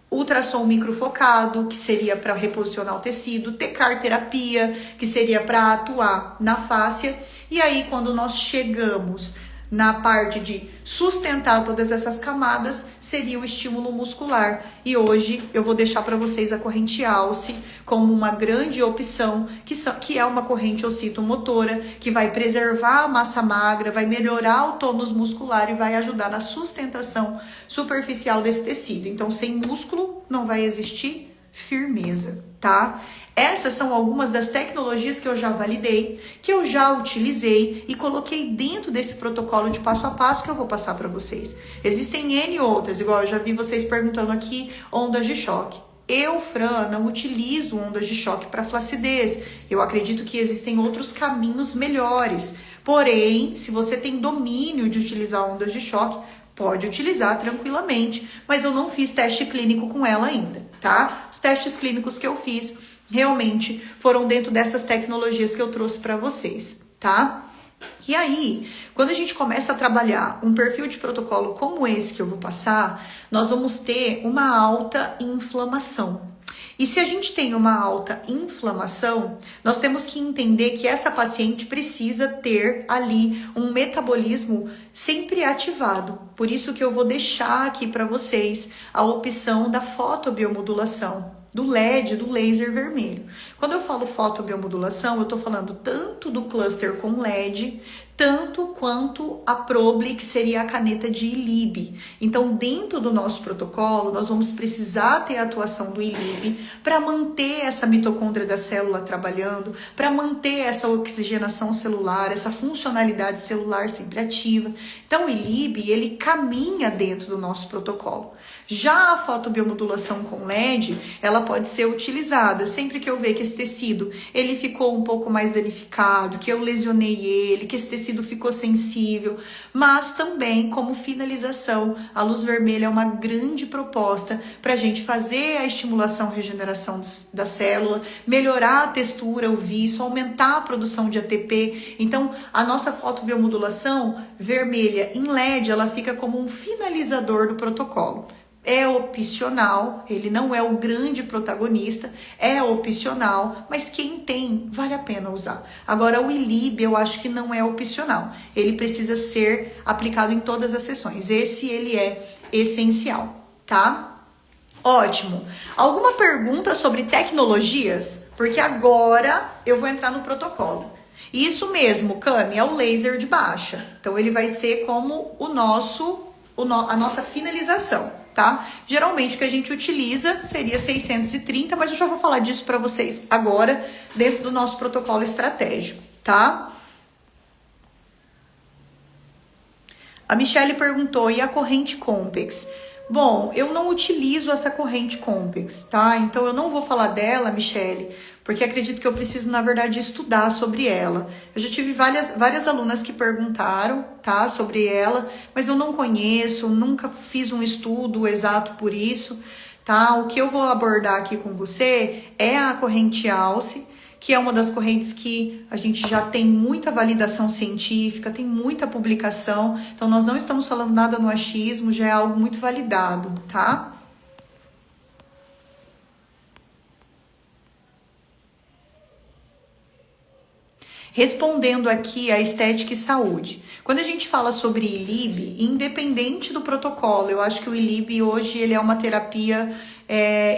ultrassom microfocado, que seria para reposicionar o tecido, Tecar terapia, que seria para atuar na fáscia. E aí, quando nós chegamos na parte de sustentar todas essas camadas, seria o estímulo muscular. E hoje eu vou deixar para vocês a corrente Alce como uma grande opção, que é uma corrente ocitomotora, que vai preservar a massa magra, vai melhorar o tônus muscular e vai ajudar na sustentação superficial desse tecido. Então, sem músculo não vai existir firmeza, tá? Essas são algumas das tecnologias que eu já validei, que eu já utilizei e coloquei dentro desse protocolo de passo a passo que eu vou passar para vocês. Existem N outras, igual eu já vi vocês perguntando aqui, ondas de choque. Eu, Fran, não utilizo ondas de choque para flacidez. Eu acredito que existem outros caminhos melhores. Porém, se você tem domínio de utilizar ondas de choque, pode utilizar tranquilamente. Mas eu não fiz teste clínico com ela ainda, tá? Os testes clínicos que eu fiz realmente foram dentro dessas tecnologias que eu trouxe para vocês, tá? E aí, quando a gente começa a trabalhar um perfil de protocolo como esse que eu vou passar, nós vamos ter uma alta inflamação. E se a gente tem uma alta inflamação, nós temos que entender que essa paciente precisa ter ali um metabolismo sempre ativado. Por isso que eu vou deixar aqui para vocês a opção da fotobiomodulação, do LED, do laser vermelho. Quando eu falo fotobiomodulação, eu estou falando tanto do cluster com LED, tanto quanto a Probli, que seria a caneta de ILIB. Então, dentro do nosso protocolo, nós vamos precisar ter a atuação do ILIB para manter essa mitocôndria da célula trabalhando, para manter essa oxigenação celular, essa funcionalidade celular sempre ativa. Então, o ILIB, ele caminha dentro do nosso protocolo. Já a fotobiomodulação com LED, ela pode ser utilizada sempre que eu ver que esse tecido ele ficou um pouco mais danificado, que eu lesionei ele, que esse tecido ficou sensível, mas também como finalização, a luz vermelha é uma grande proposta para a gente fazer a estimulação e regeneração da célula, melhorar a textura, o viço, aumentar a produção de ATP. Então, a nossa fotobiomodulação vermelha em LED, ela fica como um finalizador do protocolo. É opcional, ele não é o grande protagonista, é opcional, mas quem tem, vale a pena usar. Agora, o ILIB eu acho que não é opcional, ele precisa ser aplicado em todas as sessões, ele é essencial, tá? Ótimo. Alguma pergunta sobre tecnologias? Porque agora eu vou entrar no protocolo. Isso mesmo, Cami, é o laser de baixa, então ele vai ser como a nossa finalização. Tá? Geralmente o que a gente utiliza seria 630, mas eu já vou falar disso para vocês agora dentro do nosso protocolo estratégico, tá? A Michelle perguntou, e a corrente Compex? Bom, eu não utilizo essa corrente Compex, tá? Então eu não vou falar dela, Michelle, porque acredito que eu preciso, na verdade, estudar sobre ela. Eu já tive várias alunas que perguntaram, tá, sobre ela, mas eu não conheço, nunca fiz um estudo exato por isso, tá? O que eu vou abordar aqui com você é a corrente Alce, que é uma das correntes que a gente já tem muita validação científica, tem muita publicação, então nós não estamos falando nada no achismo, já é algo muito validado, tá? Respondendo aqui a estética e saúde. Quando a gente fala sobre ILIB, independente do protocolo, eu acho que o ILIB hoje ele é uma terapia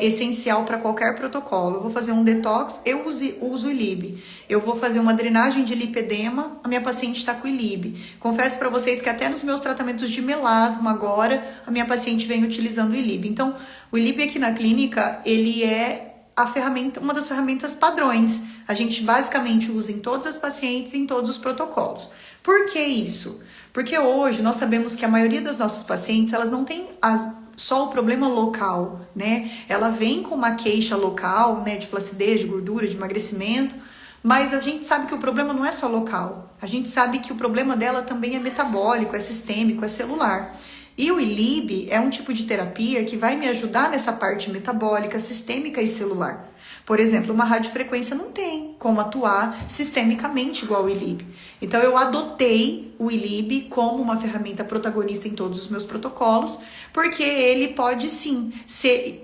essencial para qualquer protocolo. Eu vou fazer um detox, eu uso o ILIB. Eu vou fazer uma drenagem de lipedema, a minha paciente está com o ILIB. Confesso para vocês que até nos meus tratamentos de melasma agora, a minha paciente vem utilizando o ILIB. Então, o ILIB aqui na clínica, ele é uma das ferramentas padrões. A gente basicamente usa em todas as pacientes, em todos os protocolos. Por que isso? Porque hoje nós sabemos que a maioria das nossas pacientes, elas não têm só o problema local, né? Ela vem com uma queixa local, né, de flacidez, de gordura, de emagrecimento, mas a gente sabe que o problema não é só local. A gente sabe que o problema dela também é metabólico, é sistêmico, é celular. E o ILIB é um tipo de terapia que vai me ajudar nessa parte metabólica, sistêmica e celular. Por exemplo, uma radiofrequência não tem como atuar sistemicamente igual o ILIB. Então, eu adotei o ILIB como uma ferramenta protagonista em todos os meus protocolos, porque ele pode sim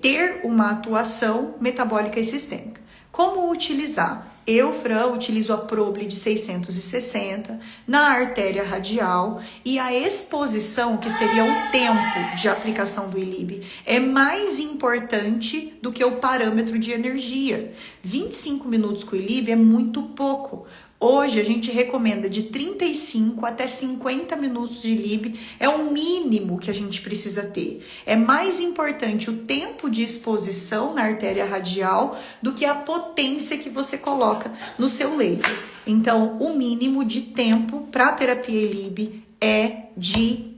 ter uma atuação metabólica e sistêmica. Como utilizar? Eu, Fran, utilizo a Probli de 660 na artéria radial e a exposição, que seria o tempo de aplicação do ILIB, é mais importante do que o parâmetro de energia. 25 minutos com o ILIB é muito pouco. Hoje a gente recomenda de 35 até 50 minutos de ILIB, é o mínimo que a gente precisa ter. É mais importante o tempo de exposição na artéria radial do que a potência que você coloca no seu laser. Então, o mínimo de tempo para a terapia ILIB é de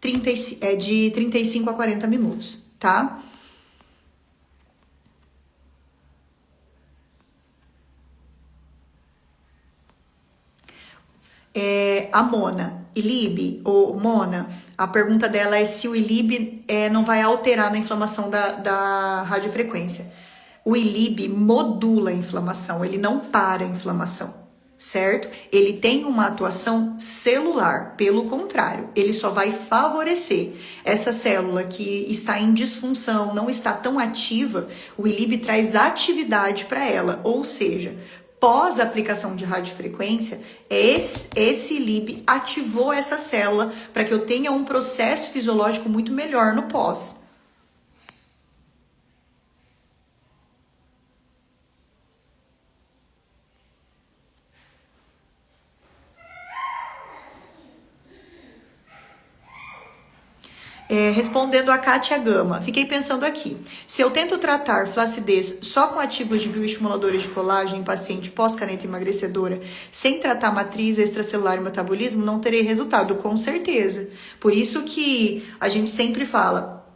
35 a 40 minutos, tá? A Mona, ILIB ou Mona, a pergunta dela é se o ILIB não vai alterar na inflamação da radiofrequência. O ILIB modula a inflamação, ele não para a inflamação, certo? Ele tem uma atuação celular, pelo contrário, ele só vai favorecer essa célula que está em disfunção, não está tão ativa, o ILIB traz atividade para ela, ou seja, pós aplicação de radiofrequência, esse ILIB ativou essa célula para que eu tenha um processo fisiológico muito melhor no pós. Respondendo a Kátia Gama, fiquei pensando aqui, se eu tento tratar flacidez só com ativos de bioestimuladores de colágeno em paciente pós-caneta emagrecedora, sem tratar matriz extracelular e metabolismo, não terei resultado, com certeza. Por isso que a gente sempre fala,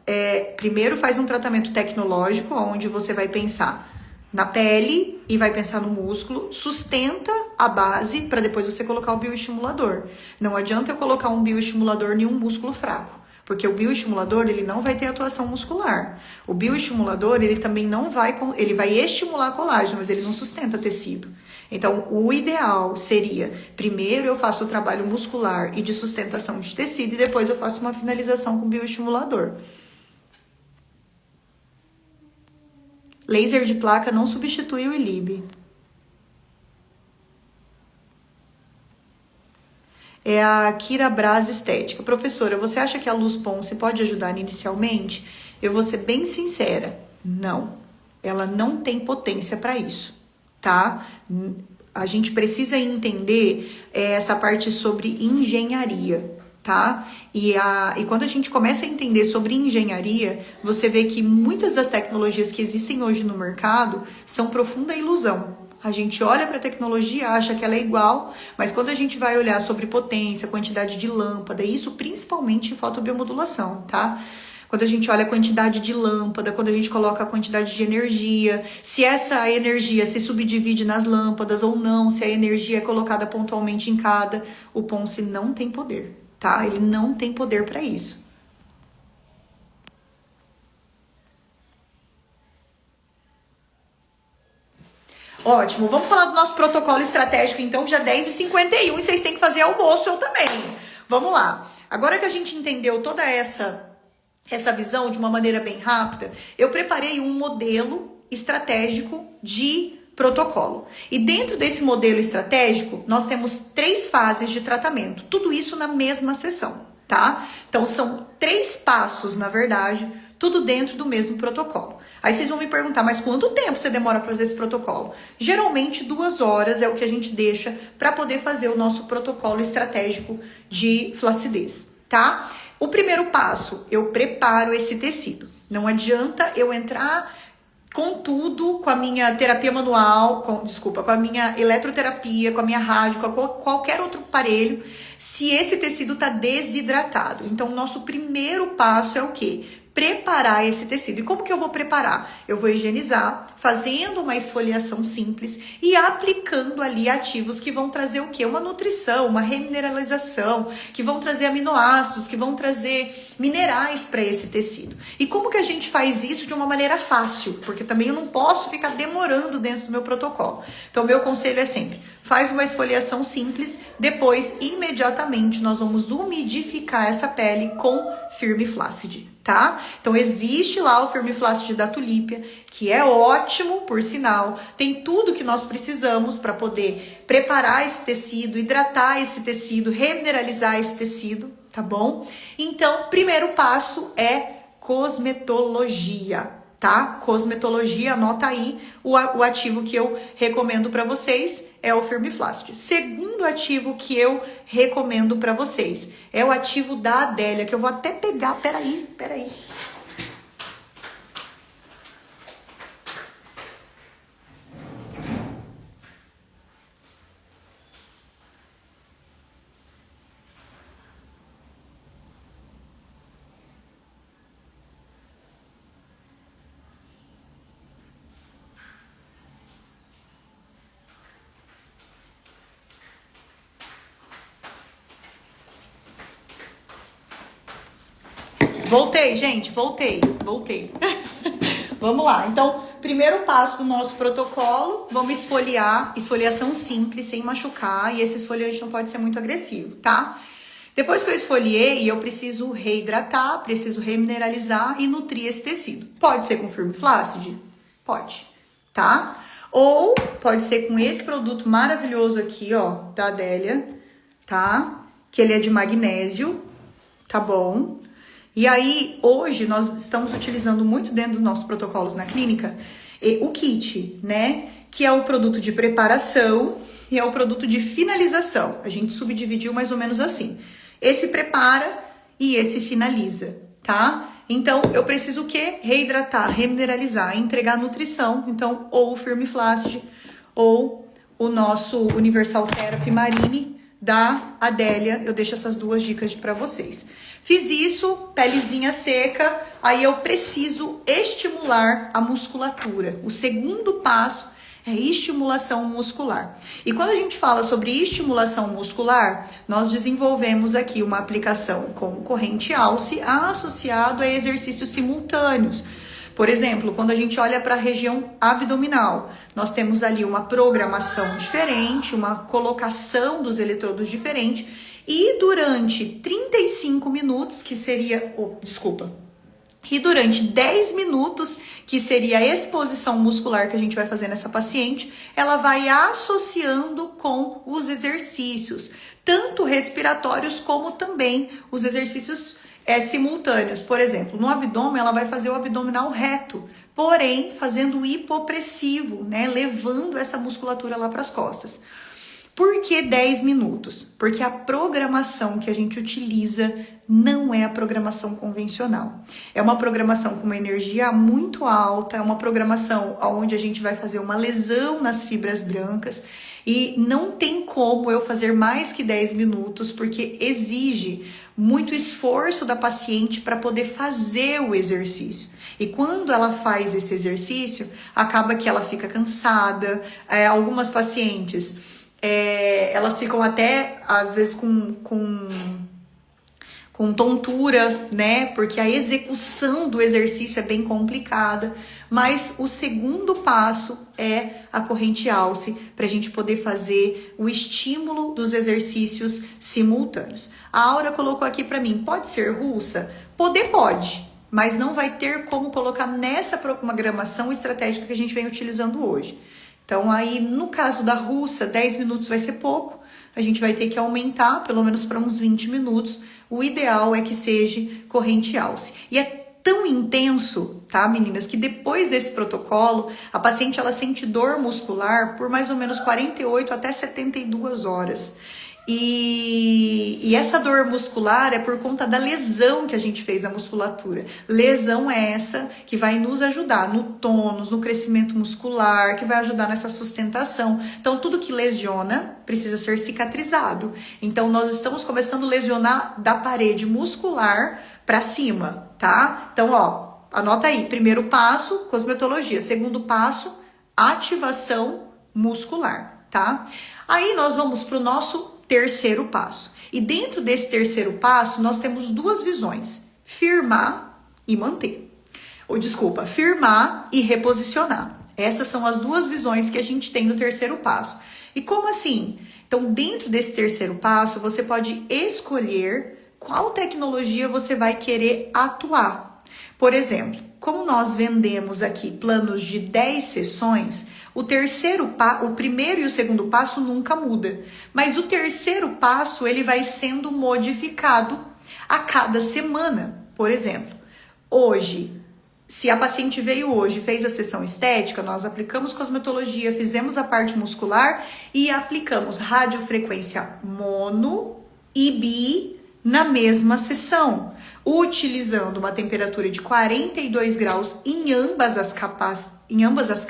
primeiro faz um tratamento tecnológico, onde você vai pensar na pele e vai pensar no músculo, sustenta a base para depois você colocar o bioestimulador. Não adianta eu colocar um bioestimulador em um músculo fraco. Porque o bioestimulador, ele não vai ter atuação muscular. O bioestimulador, ele também não vai... Ele vai estimular colágeno, mas ele não sustenta tecido. Então, o ideal seria... Primeiro eu faço o trabalho muscular e de sustentação de tecido e depois eu faço uma finalização com bioestimulador. Laser de placa não substitui o ILIB. É a Kira Braz Estética. Professora, você acha que a luz Ponce pode ajudar inicialmente? Eu vou ser bem sincera, não. Ela não tem potência para isso, tá? A gente precisa entender essa parte sobre engenharia, tá? E quando a gente começa a entender sobre engenharia, você vê que muitas das tecnologias que existem hoje no mercado são profunda ilusão. A gente olha para a tecnologia, acha que ela é igual, mas quando a gente vai olhar sobre potência, quantidade de lâmpada, isso principalmente em fotobiomodulação, tá? Quando a gente olha a quantidade de lâmpada, quando a gente coloca a quantidade de energia, se essa energia se subdivide nas lâmpadas ou não, se a energia é colocada pontualmente em cada, o Ponce não tem poder, tá? Ele não tem poder para isso. Ótimo, vamos falar do nosso protocolo estratégico então, já 10h51 e vocês têm que fazer almoço, eu também. Vamos lá, agora que a gente entendeu toda essa visão de uma maneira bem rápida, eu preparei um modelo estratégico de protocolo. E dentro desse modelo estratégico, nós temos 3 fases de tratamento, tudo isso na mesma sessão, tá? Então são 3 passos, na verdade, tudo dentro do mesmo protocolo. Aí vocês vão me perguntar, mas quanto tempo você demora para fazer esse protocolo? Geralmente 2 horas é o que a gente deixa para poder fazer o nosso protocolo estratégico de flacidez, tá? O primeiro passo, eu preparo esse tecido. Não adianta eu entrar com tudo, com a minha terapia manual, com a minha eletroterapia, com a minha rádio, com qualquer outro aparelho, se esse tecido está desidratado. Então, o nosso primeiro passo é o quê? Preparar esse tecido. E como que eu vou preparar? Eu vou higienizar, fazendo uma esfoliação simples e aplicando ali ativos que vão trazer o quê? Uma nutrição, uma remineralização, que vão trazer aminoácidos, que vão trazer minerais para esse tecido. E como que a gente faz isso de uma maneira fácil? Porque também eu não posso ficar demorando dentro do meu protocolo. Então, meu conselho é sempre, faz uma esfoliação simples, depois, imediatamente, nós vamos umidificar essa pele com Firme Flácid, tá? Então, existe lá o Firme Flácid da Tulípia, que é ótimo, por sinal, tem tudo que nós precisamos para poder preparar esse tecido, hidratar esse tecido, remineralizar esse tecido, tá bom? Então, primeiro passo é cosmetologia, tá? Cosmetologia, anota aí o ativo que eu recomendo para vocês é o Firme Flácid. Segundo ativo que eu recomendo para vocês é o ativo da Adélia, que eu vou até pegar, peraí. Voltei, gente, voltei. Vamos lá, então, primeiro passo do nosso protocolo, vamos esfoliar, esfoliação simples, sem machucar, e esse esfoliante não pode ser muito agressivo, tá? Depois que eu esfoliei, eu preciso reidratar, preciso remineralizar e nutrir esse tecido. Pode ser com Firme Flácid? Pode, tá? Ou pode ser com esse produto maravilhoso aqui, ó, da Adélia, tá? Que ele é de magnésio, tá bom? E aí, hoje, nós estamos utilizando muito dentro dos nossos protocolos na clínica o kit, né? Que é o produto de preparação e é o produto de finalização. A gente subdividiu mais ou menos assim. Esse prepara e esse finaliza, tá? Então, eu preciso o quê? Reidratar, remineralizar, entregar nutrição. Então, ou o Firme Flácid, ou o nosso Universal Therapy Marine da Adélia. Eu deixo essas duas dicas para vocês. Fiz isso, pelezinha seca, aí eu preciso estimular a musculatura. O segundo passo é estimulação muscular. E quando a gente fala sobre estimulação muscular, nós desenvolvemos aqui uma aplicação com corrente Alce associado a exercícios simultâneos. Por exemplo, quando a gente olha para a região abdominal, nós temos ali uma programação diferente, uma colocação dos eletrodos diferente, e durante 35 minutos, que seria... E durante 10 minutos, que seria a exposição muscular que a gente vai fazer nessa paciente, ela vai associando com os exercícios, tanto respiratórios como também os exercícios simultâneos. Por exemplo, no abdômen, ela vai fazer o abdominal reto, porém fazendo o hipopressivo, né? Levando essa musculatura lá para as costas. Por que 10 minutos? Porque a programação que a gente utiliza não é a programação convencional. É uma programação com uma energia muito alta, é uma programação onde a gente vai fazer uma lesão nas fibras brancas e não tem como eu fazer mais que 10 minutos porque exige muito esforço da paciente para poder fazer o exercício. E quando ela faz esse exercício, acaba que ela fica cansada. Algumas pacientes... elas ficam até, às vezes, com tontura, né? Porque a execução do exercício é bem complicada. Mas o segundo passo é a corrente Alce, para a gente poder fazer o estímulo dos exercícios simultâneos. A Aura colocou aqui para mim, pode ser russa? Pode, mas não vai ter como colocar nessa programação estratégica que a gente vem utilizando hoje. Então, aí, no caso da russa, 10 minutos vai ser pouco. A gente vai ter que aumentar, pelo menos para uns 20 minutos. O ideal é que seja corrente Alce. E é tão intenso, tá, meninas, que depois desse protocolo, a paciente, ela sente dor muscular por mais ou menos 48 até 72 horas. E essa dor muscular é por conta da lesão que a gente fez na musculatura. Lesão essa que vai nos ajudar no tônus, no crescimento muscular, que vai ajudar nessa sustentação. Então, tudo que lesiona precisa ser cicatrizado. Então, nós estamos começando a lesionar da parede muscular para cima, tá? Então, ó, anota aí. Primeiro passo, cosmetologia. Segundo passo, ativação muscular, tá? Aí, nós vamos para o nosso terceiro passo. E dentro desse terceiro passo, nós temos duas visões: firmar e manter. Firmar e reposicionar. Essas são as duas visões que a gente tem no terceiro passo. E como assim? Então, dentro desse terceiro passo, você pode escolher qual tecnologia você vai querer atuar. Por exemplo, como nós vendemos aqui planos de 10 sessões, o primeiro e o segundo passo nunca muda. Mas o terceiro passo, ele vai sendo modificado a cada semana. Por exemplo, hoje, se a paciente veio hoje e fez a sessão estética, nós aplicamos cosmetologia, fizemos a parte muscular e aplicamos radiofrequência mono e bi na mesma sessão, utilizando uma temperatura de 42 graus em ambas as capas, em ambas as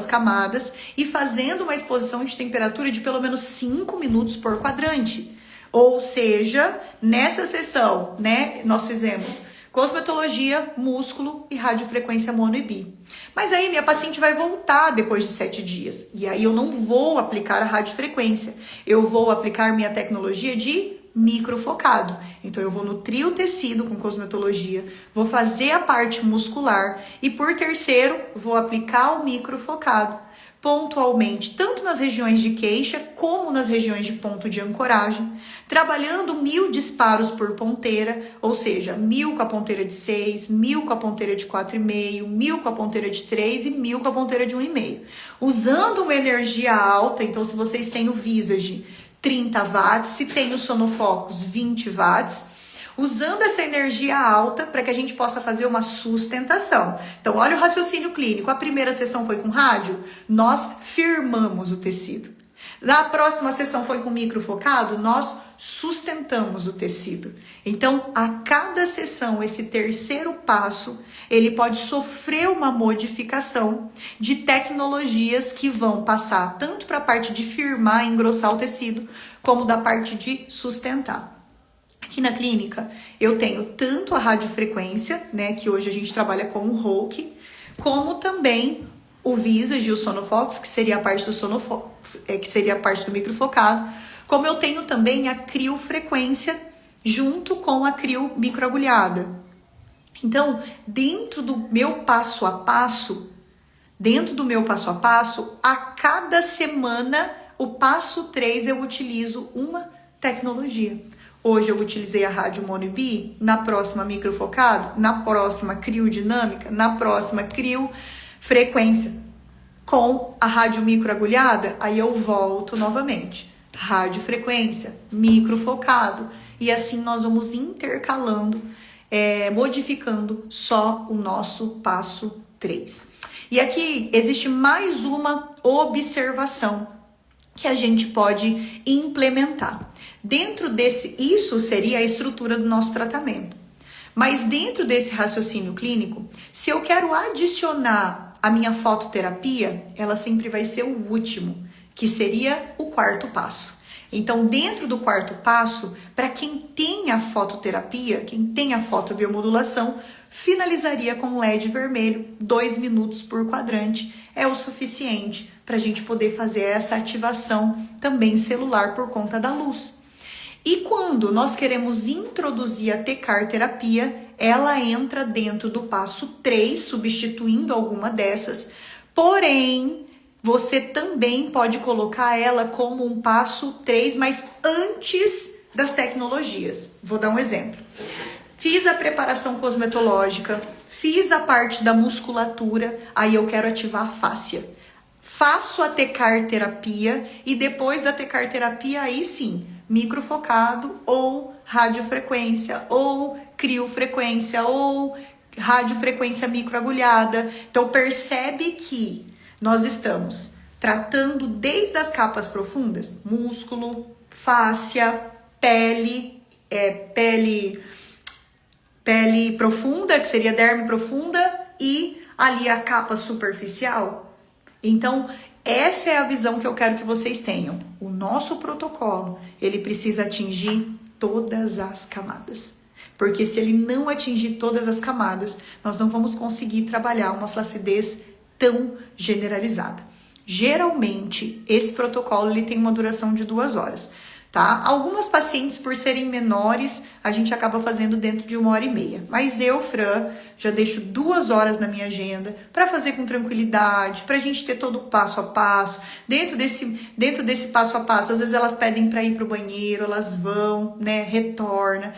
camadas, e fazendo uma exposição de temperatura de pelo menos 5 minutos por quadrante. Ou seja, nessa sessão, né, nós fizemos cosmetologia, músculo e radiofrequência mono e bi. Mas aí minha paciente vai voltar depois de 7 dias. E aí eu não vou aplicar a radiofrequência. Eu vou aplicar minha tecnologia de microfocado. Então eu vou nutrir o tecido com cosmetologia, vou fazer a parte muscular e por terceiro vou aplicar o microfocado pontualmente, tanto nas regiões de queixa como nas regiões de ponto de ancoragem, trabalhando 1000 disparos por ponteira, ou seja, 1000 com a ponteira de 6, 1000 com a ponteira de 4,5, 1000 com a ponteira de 3 e 1000 com a ponteira de 1,5. Usando uma energia alta, então se vocês têm o Visage 30 watts, se tem o Sonofocus 20 watts, usando essa energia alta para que a gente possa fazer uma sustentação. Então, olha o raciocínio clínico. A primeira sessão foi com rádio, nós firmamos o tecido. Na próxima sessão foi com microfocado, nós sustentamos o tecido. Então, a cada sessão, esse terceiro passo, ele pode sofrer uma modificação de tecnologias que vão passar tanto para a parte de firmar e engrossar o tecido, como da parte de sustentar. Aqui na clínica, eu tenho tanto a radiofrequência, né, que hoje a gente trabalha com o Hulk, como também o Visage e o Sonofox, que seria a parte do que seria a parte do microfocado, como eu tenho também a criofrequência junto com a crio microagulhada. Então, dentro do meu passo a passo, a cada semana, o passo 3 eu utilizo uma tecnologia. Hoje eu utilizei a rádio mono e bi, na próxima microfocado, na próxima criodinâmica, na próxima criofrequência. Com a rádio microagulhada, aí eu volto novamente. Radiofrequência, microfocado. E assim nós vamos intercalando, modificando só o nosso passo 3. E aqui existe mais uma observação que a gente pode implementar. Dentro desse, isso seria a estrutura do nosso tratamento. Mas dentro desse raciocínio clínico, se eu quero adicionar a minha fototerapia, ela sempre vai ser o último, que seria o quarto passo. Então, dentro do quarto passo, para quem tem a fototerapia, quem tem a fotobiomodulação, finalizaria com LED vermelho, 2 minutos por quadrante, é o suficiente para a gente poder fazer essa ativação também celular por conta da luz. E quando nós queremos introduzir a TCAR terapia, ela entra dentro do passo 3, substituindo alguma dessas, porém, você também pode colocar ela como um passo 3, mas antes das tecnologias. Vou dar um exemplo. Fiz a preparação cosmetológica, fiz a parte da musculatura, aí eu quero ativar a fáscia. Faço a TCAR terapia e depois da TCAR terapia, aí sim, microfocado ou radiofrequência ou criofrequência ou radiofrequência microagulhada. Então percebe que nós estamos tratando desde as capas profundas, músculo, fáscia, pele profunda, que seria derme profunda, e ali a capa superficial. Então, essa é a visão que eu quero que vocês tenham. O nosso protocolo, ele precisa atingir todas as camadas. Porque se ele não atingir todas as camadas, nós não vamos conseguir trabalhar uma flacidez tão generalizada. Geralmente, esse protocolo ele tem uma duração de 2 horas. Tá? Algumas pacientes, por serem menores, a gente acaba fazendo dentro de 1h30. Mas eu, Fran, já deixo 2 horas na minha agenda para fazer com tranquilidade, para a gente ter todo o passo a passo. Dentro desse passo a passo, às vezes elas pedem para ir para o banheiro, elas vão, né, retorna.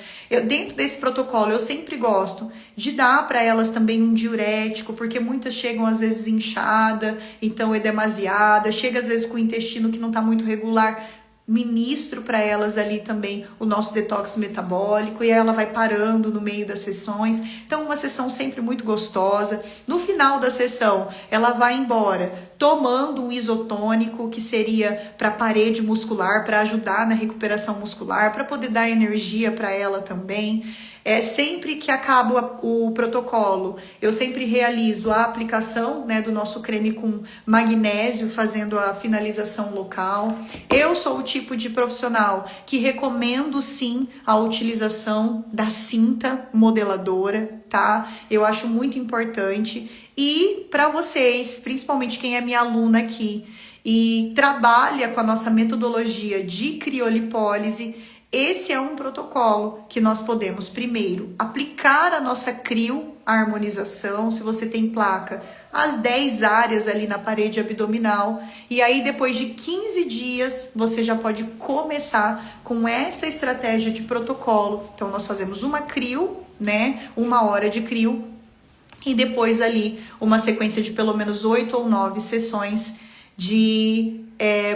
Dentro desse protocolo, eu sempre gosto de dar para elas também um diurético, porque muitas chegam às vezes inchada, então é demasiada, chega às vezes com o intestino que não está muito regular. Ministro para elas ali também o nosso detox metabólico e ela vai parando no meio das sessões. Então, uma sessão sempre muito gostosa. No final da sessão, ela vai embora tomando um isotônico, que seria para a parede muscular, para ajudar na recuperação muscular, para poder dar energia para ela também. Sempre que acaba o protocolo, eu sempre realizo a aplicação, né, do nosso creme com magnésio, fazendo a finalização local. Eu sou o tipo de profissional que recomendo sim a utilização da cinta modeladora, tá? Eu acho muito importante. E para vocês, principalmente quem é minha aluna aqui e trabalha com a nossa metodologia de criolipólise, esse é um protocolo que nós podemos, primeiro, aplicar a nossa crioharmonização, se você tem placa, as 10 áreas ali na parede abdominal. E aí, depois de 15 dias, você já pode começar com essa estratégia de protocolo. Então, nós fazemos uma crio, né? 1 hora de crio. E depois ali, uma sequência de pelo menos 8 ou 9 sessões de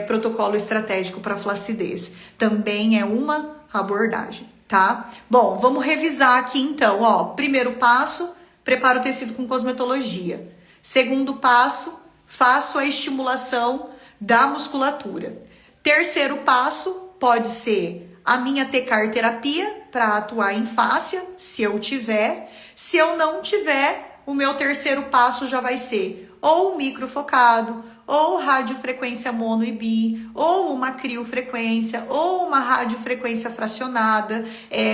protocolo estratégico para flacidez. Também é uma abordagem, tá? Bom, vamos revisar aqui então, ó. Primeiro passo, preparo o tecido com cosmetologia. Segundo passo, faço a estimulação da musculatura. Terceiro passo pode ser a minha Tecar terapia para atuar em fáscia, se eu tiver. Se eu não tiver, o meu terceiro passo já vai ser ou microfocado, ou radiofrequência mono e bi, ou uma criofrequência, ou uma radiofrequência fracionada,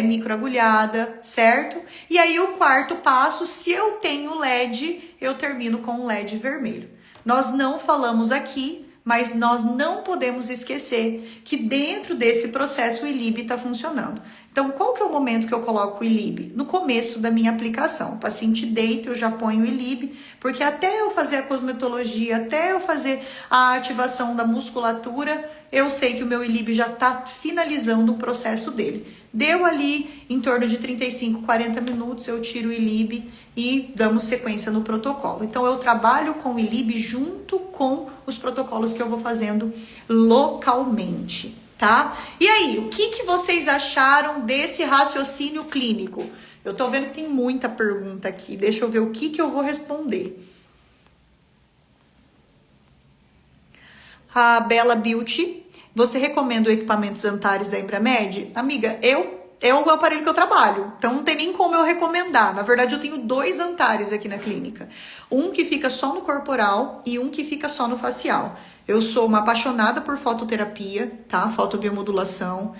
microagulhada, certo? E aí o quarto passo, se eu tenho LED, eu termino com um LED vermelho. Nós não falamos aqui, mas nós não podemos esquecer que dentro desse processo o ILIB está funcionando. Então, qual que é o momento que eu coloco o ILIB? No começo da minha aplicação. O paciente deita, eu já ponho o ILIB, porque até eu fazer a cosmetologia, até eu fazer a ativação da musculatura, eu sei que o meu ILIB já está finalizando o processo dele. Deu ali em torno de 35, 40 minutos, eu tiro o ILIB e damos sequência no protocolo. Então, eu trabalho com o ILIB junto com os protocolos que eu vou fazendo localmente. Tá? E aí, o que vocês acharam desse raciocínio clínico? Eu tô vendo que tem muita pergunta aqui. Deixa eu ver o que eu vou responder. A Bela Beauty, você recomenda o equipamento Antares da Embramed? Amiga, é o aparelho que eu trabalho, então não tem nem como eu recomendar. Na verdade, eu tenho 2 Antares aqui na clínica. Um que fica só no corporal e um que fica só no facial. Eu sou uma apaixonada por fototerapia, tá? Fotobiomodulação.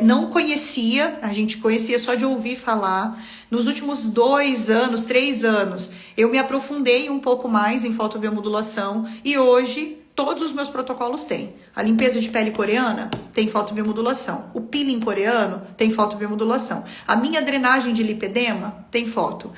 Não conhecia, a gente conhecia só de ouvir falar. Nos últimos 2 anos, 3 anos, eu me aprofundei um pouco mais em fotobiomodulação e hoje todos os meus protocolos têm. A limpeza de pele coreana tem fotobiomodulação. O peeling coreano tem fotobiomodulação. A minha drenagem de lipedema tem foto.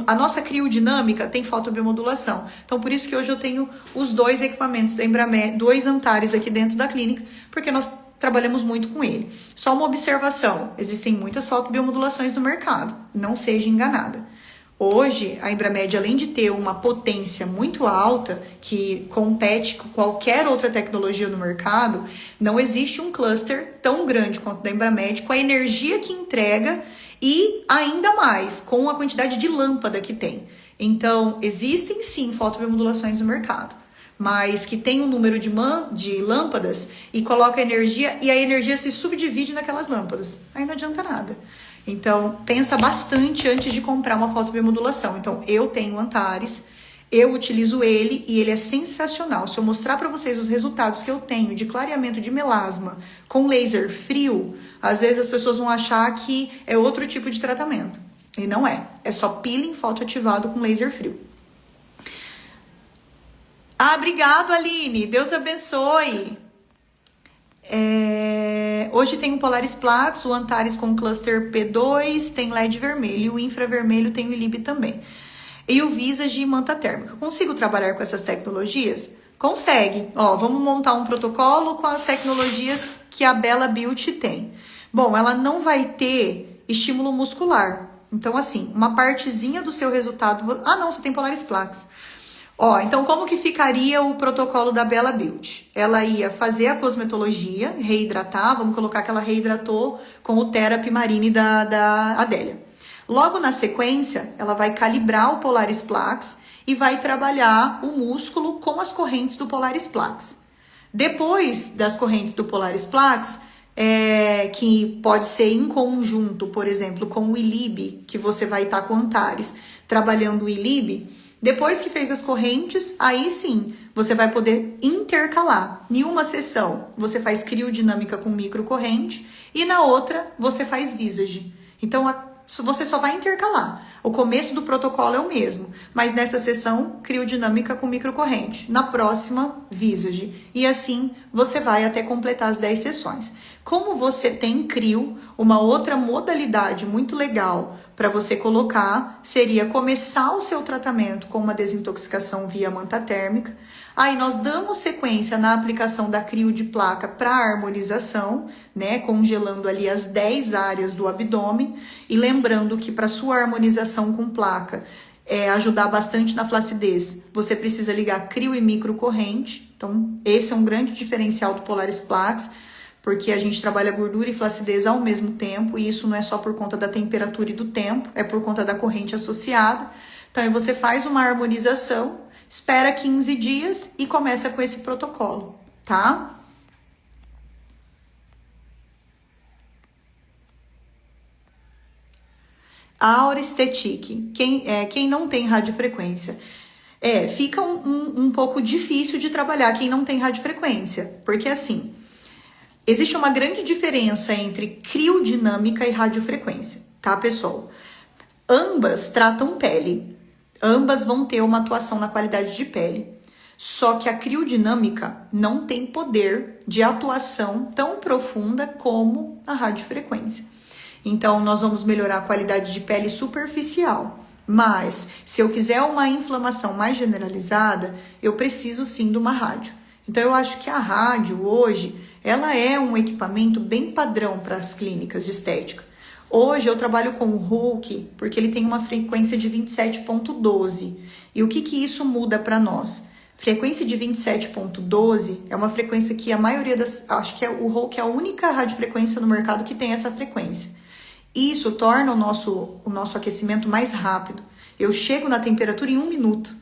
A nossa criodinâmica tem fotobiomodulação. Então, por isso que hoje eu tenho os 2 equipamentos da Embramed, 2 Antares aqui dentro da clínica, porque nós trabalhamos muito com ele. Só uma observação, existem muitas fotobiomodulações no mercado, não seja enganada. Hoje, a Embramed, além de ter uma potência muito alta, que compete com qualquer outra tecnologia no mercado, não existe um cluster tão grande quanto o da Embramed, com a energia que entrega e ainda mais com a quantidade de lâmpada que tem. Então, existem sim fotobiomodulações no mercado, mas que tem um número de lâmpadas e coloca energia e a energia se subdivide naquelas lâmpadas. Aí não adianta nada. Então, pensa bastante antes de comprar uma fotobiomodulação. Então, eu tenho o Antares, eu utilizo ele e ele é sensacional. Se eu mostrar para vocês os resultados que eu tenho de clareamento de melasma com laser frio, às vezes as pessoas vão achar que é outro tipo de tratamento. E não é. É só peeling fotoativado com laser frio. Obrigado, Aline. Deus abençoe. Hoje tem o Polaris Plax, o Antares com cluster P2, tem LED vermelho e o infravermelho tem o ILIB também. E o Visage e manta térmica. Consigo trabalhar com essas tecnologias? Consegue. Vamos montar um protocolo com as tecnologias que a Bela Beauty tem. Bom, ela não vai ter estímulo muscular. Então, assim, uma partezinha do seu resultado... não, você tem Polaris Plax. Então como que ficaria o protocolo da Bela Beauty? Ela ia fazer a cosmetologia, reidratar, vamos colocar que ela reidratou com o Therapy Marine da Adélia. Logo na sequência, ela vai calibrar o Polaris Plax e vai trabalhar o músculo com as correntes do Polaris Plax. Depois das correntes do Polaris Plax, que pode ser em conjunto, por exemplo, com o ILIB, que você vai estar com o Antares, trabalhando o ILIB. Depois que fez as correntes, aí sim, você vai poder intercalar. Em uma sessão, você faz criodinâmica com microcorrente e na outra, você faz Visage. Então, você só vai intercalar. O começo do protocolo é o mesmo, mas nessa sessão, criodinâmica com microcorrente. Na próxima, Visage. E assim, você vai até completar as 10 sessões. Como você tem crio, uma outra modalidade muito legal para você colocar seria começar o seu tratamento com uma desintoxicação via manta térmica. Aí nós damos sequência na aplicação da crio de placa para harmonização, né, congelando ali as 10 áreas do abdômen e lembrando que para sua harmonização com placa ajudar bastante na flacidez, você precisa ligar crio e microcorrente. Então, esse é um grande diferencial do Polaris Plax, porque a gente trabalha gordura e flacidez ao mesmo tempo, e isso não é só por conta da temperatura e do tempo, é por conta da corrente associada. Então, aí você faz uma harmonização, espera 15 dias e começa com esse protocolo, tá? Aurestetic, quem não tem radiofrequência. Fica um pouco difícil de trabalhar quem não tem radiofrequência, porque assim, existe uma grande diferença entre criodinâmica e radiofrequência, tá, pessoal? Ambas tratam pele, ambas vão ter uma atuação na qualidade de pele, só que a criodinâmica não tem poder de atuação tão profunda como a radiofrequência. Então, nós vamos melhorar a qualidade de pele superficial. Mas, se eu quiser uma inflamação mais generalizada, eu preciso sim de uma rádio. Então, eu acho que a rádio hoje, ela é um equipamento bem padrão para as clínicas de estética. Hoje eu trabalho com o Hulk, porque ele tem uma frequência de 27.12. E o que isso muda para nós? Frequência de 27.12 é uma frequência que a maioria acho que o Hulk é a única radiofrequência no mercado que tem essa frequência. Isso torna o nosso aquecimento mais rápido. Eu chego na temperatura em 1 minuto.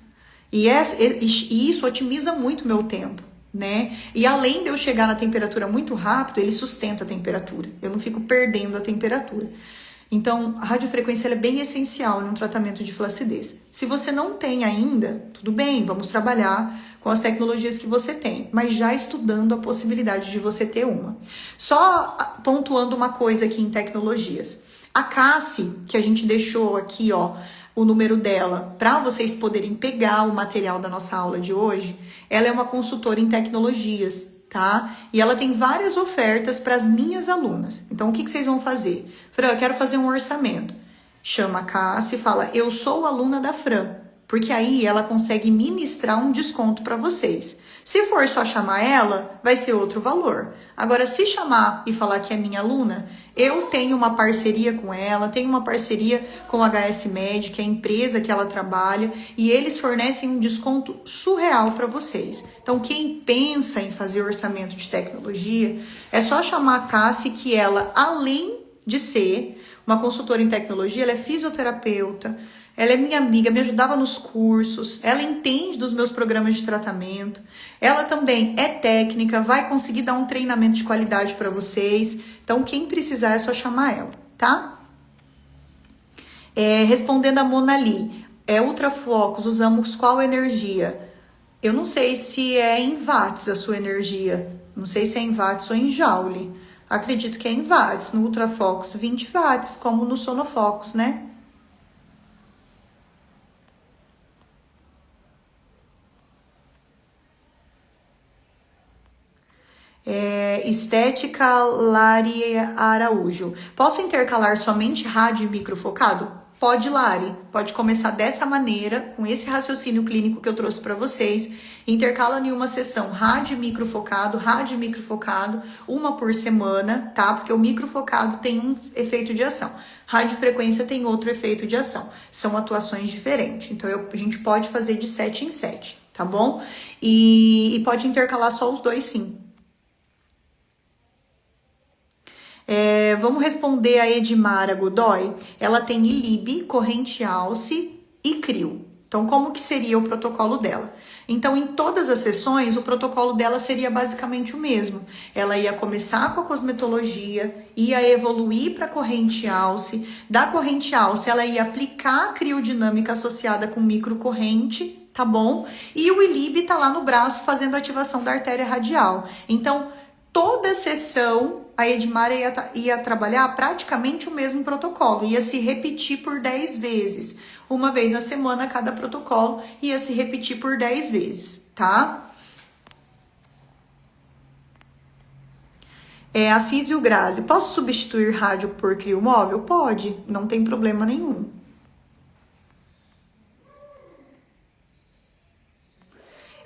E isso otimiza muito o meu tempo, né? E além de eu chegar na temperatura muito rápido, ele sustenta a temperatura. Eu não fico perdendo a temperatura. Então, a radiofrequência ela é bem essencial no tratamento de flacidez. Se você não tem ainda, tudo bem, vamos trabalhar com as tecnologias que você tem, mas já estudando a possibilidade de você ter uma. Só pontuando uma coisa aqui em tecnologias. A Cassi, que a gente deixou aqui, ó, o número dela, para vocês poderem pegar o material da nossa aula de hoje, ela é uma consultora em tecnologias, tá? E ela tem várias ofertas para as minhas alunas. Então, o que vocês vão fazer? Fran, eu quero fazer um orçamento. Chama a Cassi e fala, eu sou aluna da Fran, porque aí ela consegue ministrar um desconto para vocês. Se for só chamar ela, vai ser outro valor. Agora, se chamar e falar que é minha aluna, eu tenho uma parceria com ela, tenho uma parceria com a HS Med, que é a empresa que ela trabalha, e eles fornecem um desconto surreal para vocês. Então, quem pensa em fazer orçamento de tecnologia, é só chamar a Cassi, que ela, além de ser uma consultora em tecnologia, ela é fisioterapeuta, ela é minha amiga, me ajudava nos cursos, ela entende dos meus programas de tratamento, ela também é técnica, vai conseguir dar um treinamento de qualidade para vocês. Então, quem precisar é só chamar ela, tá? Respondendo a Mona Lee, ultrafocos, usamos qual energia? Eu não sei se é em watts a sua energia, não sei se é em watts ou em joule. Acredito que é em watts, no ultrafocos 20 watts, como no sonofocos, né? Estética Lari Araújo. Posso intercalar somente rádio e microfocado? Pode, Lari. Pode começar dessa maneira, com esse raciocínio clínico que eu trouxe para vocês. Intercala em uma sessão rádio e microfocado, uma por semana, tá? Porque o microfocado tem um efeito de ação. Radiofrequência tem outro efeito de ação. São atuações diferentes. Então, a gente pode fazer de 7 em 7, tá bom? E pode intercalar só os dois, sim. Vamos responder a Edmara Godoy. Ela tem ILIB, corrente alce e CRIO. Então, como que seria o protocolo dela? Então, em todas as sessões, o protocolo dela seria basicamente o mesmo. Ela ia começar com a cosmetologia, ia evoluir para a corrente alce. Da corrente alce, ela ia aplicar a criodinâmica associada com microcorrente, tá bom? E o ILIB tá lá no braço fazendo a ativação da artéria radial. Então, toda sessão, a Edmara ia trabalhar praticamente o mesmo protocolo, ia se repetir por 10 vezes. Uma vez na semana, cada protocolo ia se repetir por 10 vezes, tá? A Fisiograse. Posso substituir rádio por criomóvel? Pode, não tem problema nenhum.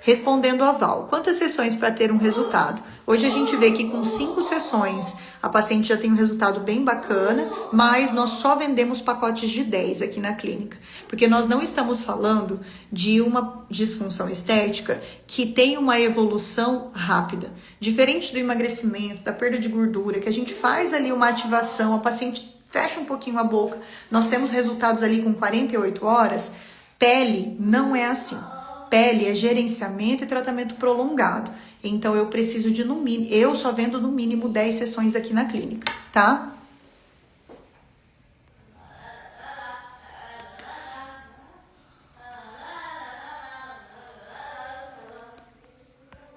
Respondendo a Val, quantas sessões para ter um resultado? Hoje a gente vê que com 5 sessões a paciente já tem um resultado bem bacana, mas nós só vendemos pacotes de 10 aqui na clínica, porque nós não estamos falando de uma disfunção estética que tem uma evolução rápida. Diferente do emagrecimento, da perda de gordura, que a gente faz ali uma ativação, a paciente fecha um pouquinho a boca, nós temos resultados ali com 48 horas, pele não é assim. pele é gerenciamento e tratamento prolongado. Então eu preciso de no mínimo, eu só vendo no mínimo 10 sessões aqui na clínica, tá?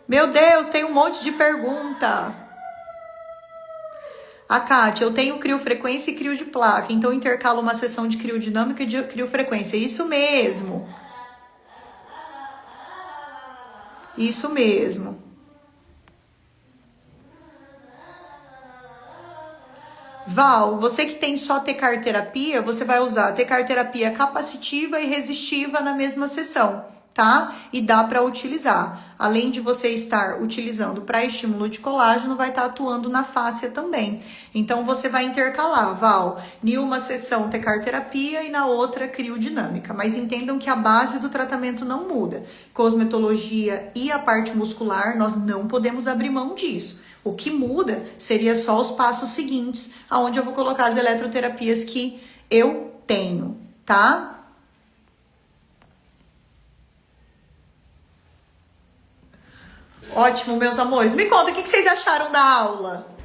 Meu Deus, tem um monte de pergunta. A Kátia, eu tenho criofrequência e crio de placa, então intercalo uma sessão de criodinâmica e de criofrequência. Isso mesmo. Isso mesmo. Val, você que tem só tecar terapia, você vai usar tecar terapia capacitiva e resistiva na mesma sessão, tá? E dá para utilizar. Além de você estar utilizando para estímulo de colágeno, vai estar atuando na fáscia também. Então você vai intercalar, Val, em uma sessão tecar terapia e na outra criodinâmica. Mas entendam que a base do tratamento não muda. Cosmetologia e a parte muscular, nós não podemos abrir mão disso. O que muda seria só os passos seguintes, aonde eu vou colocar as eletroterapias que eu tenho, tá? Ótimo, meus amores. Me conta, o que vocês acharam da aula?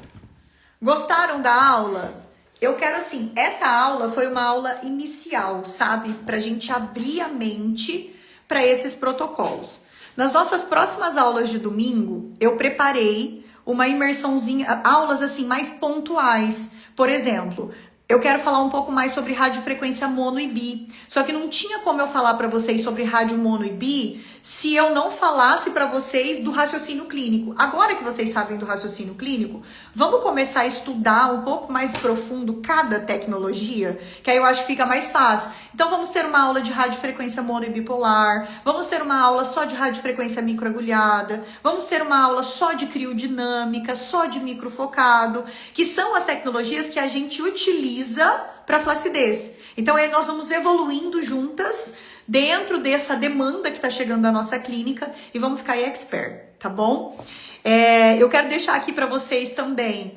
Gostaram da aula? Eu quero assim, essa aula foi uma aula inicial, sabe? Pra gente abrir a mente para esses protocolos. Nas nossas próximas aulas de domingo, eu preparei uma imersãozinha, aulas assim mais pontuais. Por exemplo, eu quero falar um pouco mais sobre radiofrequência mono e bi. Só que não tinha como eu falar para vocês sobre rádio mono e bi se eu não falasse para vocês do raciocínio clínico. Agora que vocês sabem do raciocínio clínico, vamos começar a estudar um pouco mais profundo cada tecnologia, que aí eu acho que fica mais fácil. Então vamos ter uma aula de radiofrequência mono e bipolar, vamos ter uma aula só de radiofrequência microagulhada, vamos ter uma aula só de criodinâmica, só de microfocado, que são as tecnologias que a gente utiliza para flacidez. Então aí nós vamos evoluindo juntas dentro dessa demanda que está chegando da nossa clínica e vamos ficar expert, tá bom? Eu quero deixar aqui para vocês também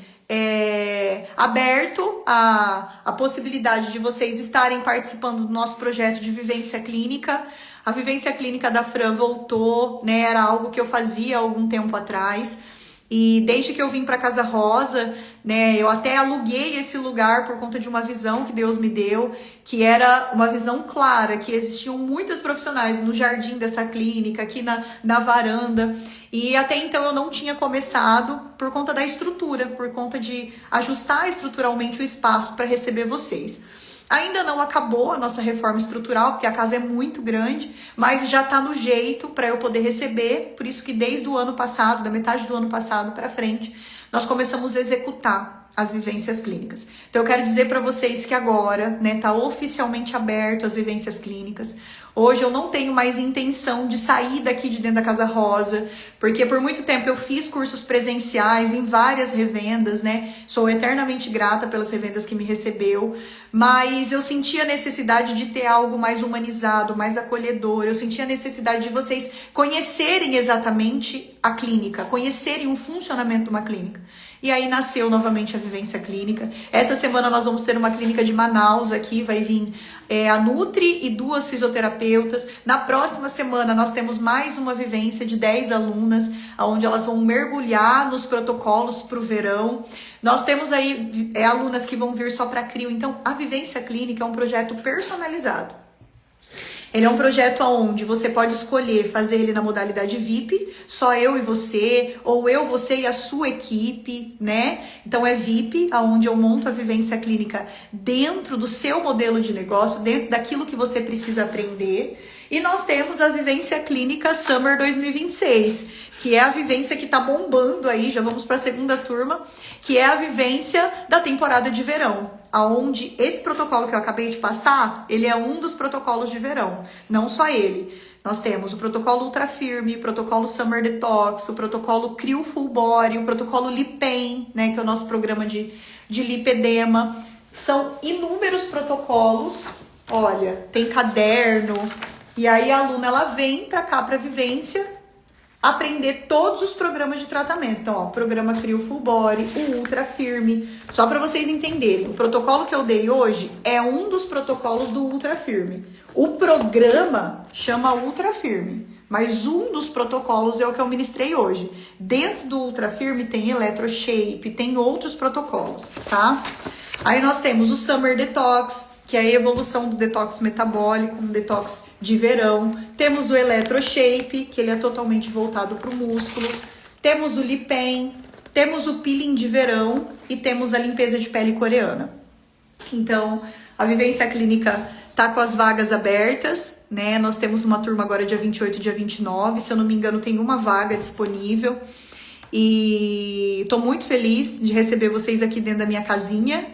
aberto a possibilidade de vocês estarem participando do nosso projeto de vivência clínica. A vivência clínica da Fran voltou, né? Era algo que eu fazia há algum tempo atrás. E desde que eu vim para Casa Rosa, né, eu até aluguei esse lugar por conta de uma visão que Deus me deu, que era uma visão clara, que existiam muitos profissionais no jardim dessa clínica, aqui na varanda. E até então eu não tinha começado por conta da estrutura, por conta de ajustar estruturalmente o espaço para receber vocês. Ainda não acabou a nossa reforma estrutural, porque a casa é muito grande, mas já está no jeito para eu poder receber. Por isso que desde o ano passado, da metade do ano passado para frente, nós começamos a executar as vivências clínicas. Então eu quero dizer para vocês que agora, né, tá oficialmente aberto as vivências clínicas. Hoje eu não tenho mais intenção de sair daqui de dentro da Casa Rosa, porque por muito tempo eu fiz cursos presenciais em várias revendas, né? Sou eternamente grata pelas revendas que me recebeu, mas eu senti a necessidade de ter algo mais humanizado, mais acolhedor. Eu senti a necessidade de vocês conhecerem exatamente a clínica, conhecerem o funcionamento de uma clínica. E aí nasceu novamente a vivência clínica. Essa semana nós vamos ter uma clínica de Manaus aqui, vai vir a Nutri e 2 fisioterapeutas. Na próxima semana nós temos mais uma vivência de 10 alunas, onde elas vão mergulhar nos protocolos para o verão. Nós temos aí alunas que vão vir só para crio. Então a vivência clínica é um projeto personalizado. Ele é um projeto onde você pode escolher fazer ele na modalidade VIP, só eu e você, ou eu, você e a sua equipe, né? Então é VIP, onde eu monto a vivência clínica dentro do seu modelo de negócio, dentro daquilo que você precisa aprender. E nós temos a vivência clínica Summer 2026, que é a vivência que tá bombando aí, já vamos para a segunda turma, que é a vivência da temporada de verão, aonde esse protocolo que eu acabei de passar, ele é um dos protocolos de verão, não só ele. Nós temos o protocolo Ultra Firme, o protocolo Summer Detox, o protocolo Crio Full Body, o protocolo Lipen, né, que é o nosso programa de lipedema. São inúmeros protocolos, olha, tem caderno. E aí a aluna, ela vem pra cá, pra vivência, aprender todos os programas de tratamento. Então, ó, programa Crio Full Body, o Ultra Firme. Só pra vocês entenderem, o protocolo que eu dei hoje é um dos protocolos do Ultra Firme. O programa chama Ultra Firme, mas um dos protocolos é o que eu ministrei hoje. Dentro do Ultra Firme tem ElectroShape, tem outros protocolos, tá? Aí nós temos o Summer Detox, que é a evolução do detox metabólico, um detox de verão. Temos o ElectroShape, que ele é totalmente voltado para o músculo. Temos o Lipen, temos o peeling de verão e temos a limpeza de pele coreana. Então, a Vivência Clínica tá com as vagas abertas, né? Nós temos uma turma agora dia 28 e dia 29, se eu não me engano tem uma vaga disponível. E tô muito feliz de receber vocês aqui dentro da minha casinha.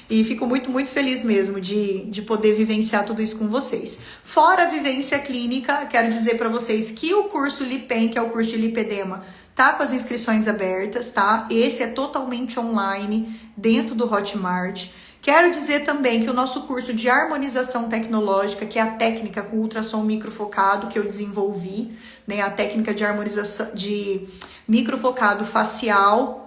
E fico muito, muito feliz mesmo de poder vivenciar tudo isso com vocês. Fora a Vivência Clínica, quero dizer para vocês que o curso Lipen, que é o curso de lipedema, tá com as inscrições abertas, tá? Esse é totalmente online, dentro do Hotmart. Quero dizer também que o nosso curso de harmonização tecnológica, que é a técnica com ultrassom microfocado que eu desenvolvi, né? A técnica de harmonização de microfocado facial,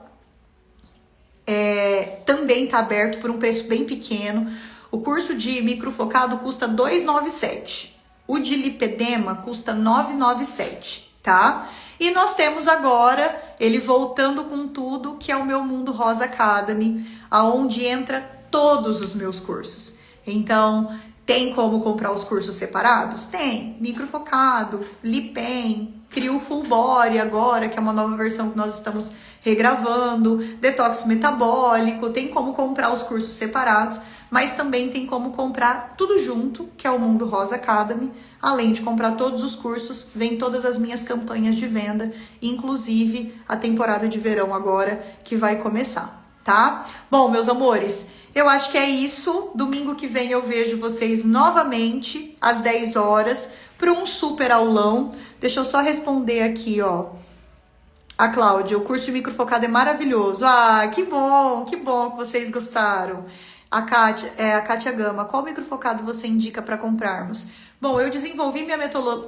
também está aberto por um preço bem pequeno. O curso de microfocado custa R$ 297. O de lipedema custa R$ 997, tá? E nós temos agora ele voltando com tudo, que é o meu Mundo Rosa Academy, aonde entra todos os meus cursos. Então, tem como comprar os cursos separados? Tem. Microfocado, Lipen, Crio Full Body agora, que é uma nova versão que nós estamos regravando, Detox Metabólico, tem como comprar os cursos separados, mas também tem como comprar tudo junto, que é o Mundo Rosa Academy. Além de comprar todos os cursos, vem todas as minhas campanhas de venda, inclusive a temporada de verão agora, que vai começar, tá? Bom, meus amores, eu acho que é isso. Domingo que vem eu vejo vocês novamente, às 10 horas, para um super aulão. Deixa eu só responder aqui, ó. A Cláudia, o curso de microfocado é maravilhoso. Ah, que bom que vocês gostaram. A Kátia Gama, qual microfocado você indica para comprarmos? Bom, eu desenvolvi minha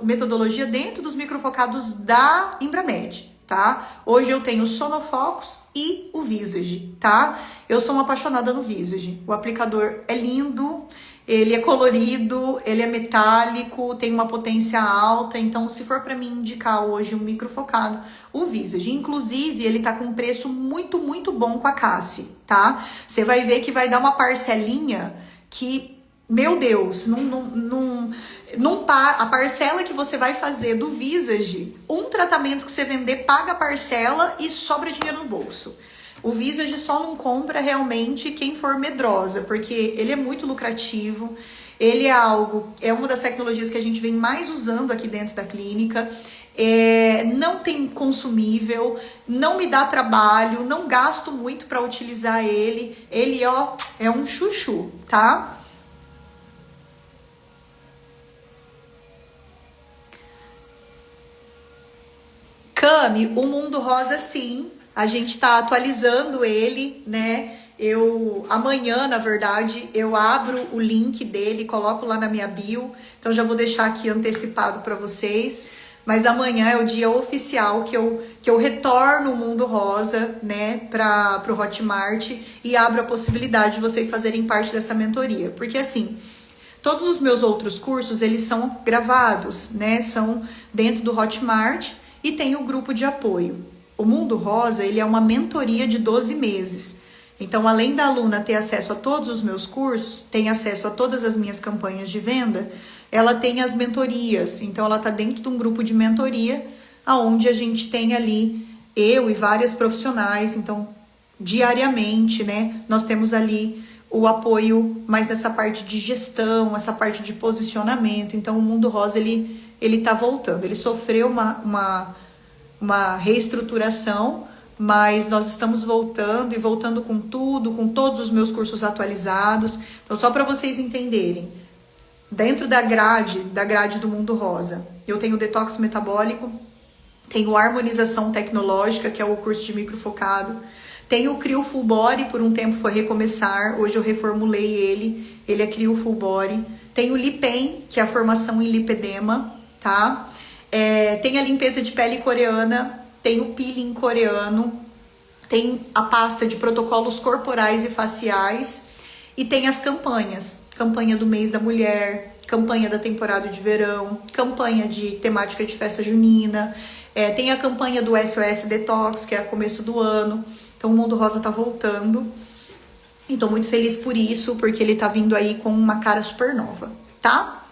metodologia dentro dos microfocados da Imbramed, tá? Hoje eu tenho o Sonofocus e o Visage, tá? Eu sou uma apaixonada no Visage. O aplicador é lindo, ele é colorido, ele é metálico, tem uma potência alta. Então, se for para mim indicar hoje um microfocado, o Visage. Inclusive, ele tá com um preço muito, muito bom com a Cassie, tá? Você vai ver que vai dar uma parcelinha que, meu Deus, a parcela que você vai fazer do Visage, um tratamento que você vender, paga a parcela e sobra dinheiro no bolso. O Visage só não compra realmente quem for medrosa, porque ele é muito lucrativo, ele é uma das tecnologias que a gente vem mais usando aqui dentro da clínica, não tem consumível, não me dá trabalho, não gasto muito para utilizar ele, ó, é um chuchu, tá? Cami, o Mundo Rosa sim, a gente tá atualizando ele, né? Amanhã, na verdade, eu abro o link dele, coloco lá na minha bio, então já vou deixar aqui antecipado para vocês, mas amanhã é o dia oficial que eu retorno o Mundo Rosa, né, para o Hotmart e abro a possibilidade de vocês fazerem parte dessa mentoria, porque assim, todos os meus outros cursos, eles são gravados, né, são dentro do Hotmart e tem o grupo de apoio. O Mundo Rosa, ele é uma mentoria de 12 meses. Então, além da aluna ter acesso a todos os meus cursos, tem acesso a todas as minhas campanhas de venda, ela tem as mentorias. Então, ela está dentro de um grupo de mentoria, onde a gente tem ali, eu e várias profissionais. Então, diariamente, né, nós temos ali o apoio mais nessa parte de gestão, essa parte de posicionamento. Então, o Mundo Rosa, ele tá voltando. Ele sofreu uma reestruturação, mas nós estamos voltando e voltando com tudo, com todos os meus cursos atualizados. Então, só para vocês entenderem, dentro da grade do Mundo Rosa, eu tenho Detox Metabólico, tenho Harmonização Tecnológica, que é o curso de microfocado, tenho o Crio Full Body, por um tempo foi recomeçar, hoje eu reformulei ele é Crio Full Body, tenho o Lipen, que é a formação em lipedema, tá? Tem a limpeza de pele coreana, tem o peeling coreano, tem a pasta de protocolos corporais e faciais e tem as campanhas. Campanha do mês da mulher, campanha da temporada de verão, campanha de temática de festa junina, tem a campanha do SOS Detox, que é a começo do ano. Então o Mundo Rosa tá voltando. E tô muito feliz por isso, porque ele tá vindo aí com uma cara super nova, tá?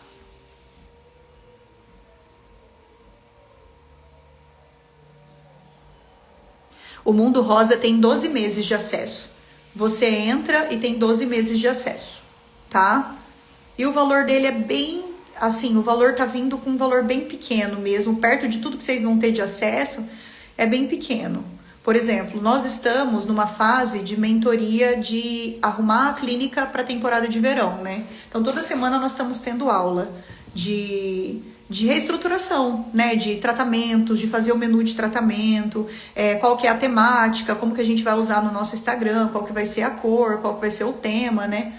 O Mundo Rosa tem 12 meses de acesso. Você entra e tem 12 meses de acesso, tá? E o valor dele é bem, assim, o valor tá vindo com um valor bem pequeno mesmo, perto de tudo que vocês vão ter de acesso, é bem pequeno. Por exemplo, nós estamos numa fase de mentoria de arrumar a clínica para a temporada de verão, né? Então, toda semana nós estamos tendo aula de reestruturação, né? De tratamentos, de fazer o menu de tratamento, qual que é a temática, como que a gente vai usar no nosso Instagram, qual que vai ser a cor, qual que vai ser o tema, né?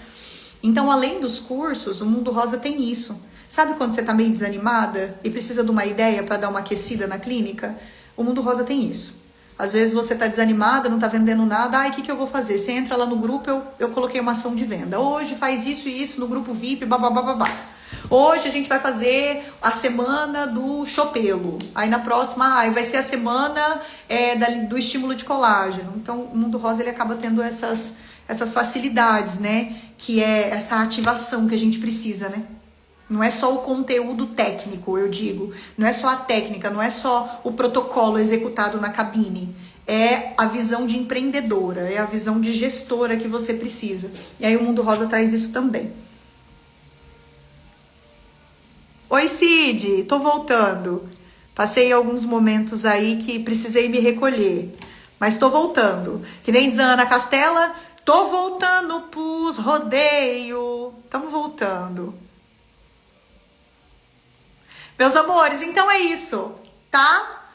Então, além dos cursos, o Mundo Rosa tem isso. Sabe quando você tá meio desanimada e precisa de uma ideia para dar uma aquecida na clínica? O Mundo Rosa tem isso. Às vezes você tá desanimada, não tá vendendo nada. Ai, o que eu vou fazer? Você entra lá no grupo, eu coloquei uma ação de venda. Hoje faz isso e isso no grupo VIP, babá. Hoje a gente vai fazer a semana do chopelo. Aí na próxima, vai ser a semana do estímulo de colágeno. Então o Mundo Rosa ele acaba tendo essas facilidades, né? Que é essa ativação que a gente precisa, né? Não é só o conteúdo técnico, eu digo. Não é só a técnica, não é só o protocolo executado na cabine. É a visão de empreendedora, é a visão de gestora que você precisa. E aí o Mundo Rosa traz isso também. Oi, Cid, tô voltando. Passei alguns momentos aí que precisei me recolher. Mas tô voltando. Que nem diz a Ana Castela, tô voltando pros rodeios. Tamo voltando. Meus amores, então é isso, tá?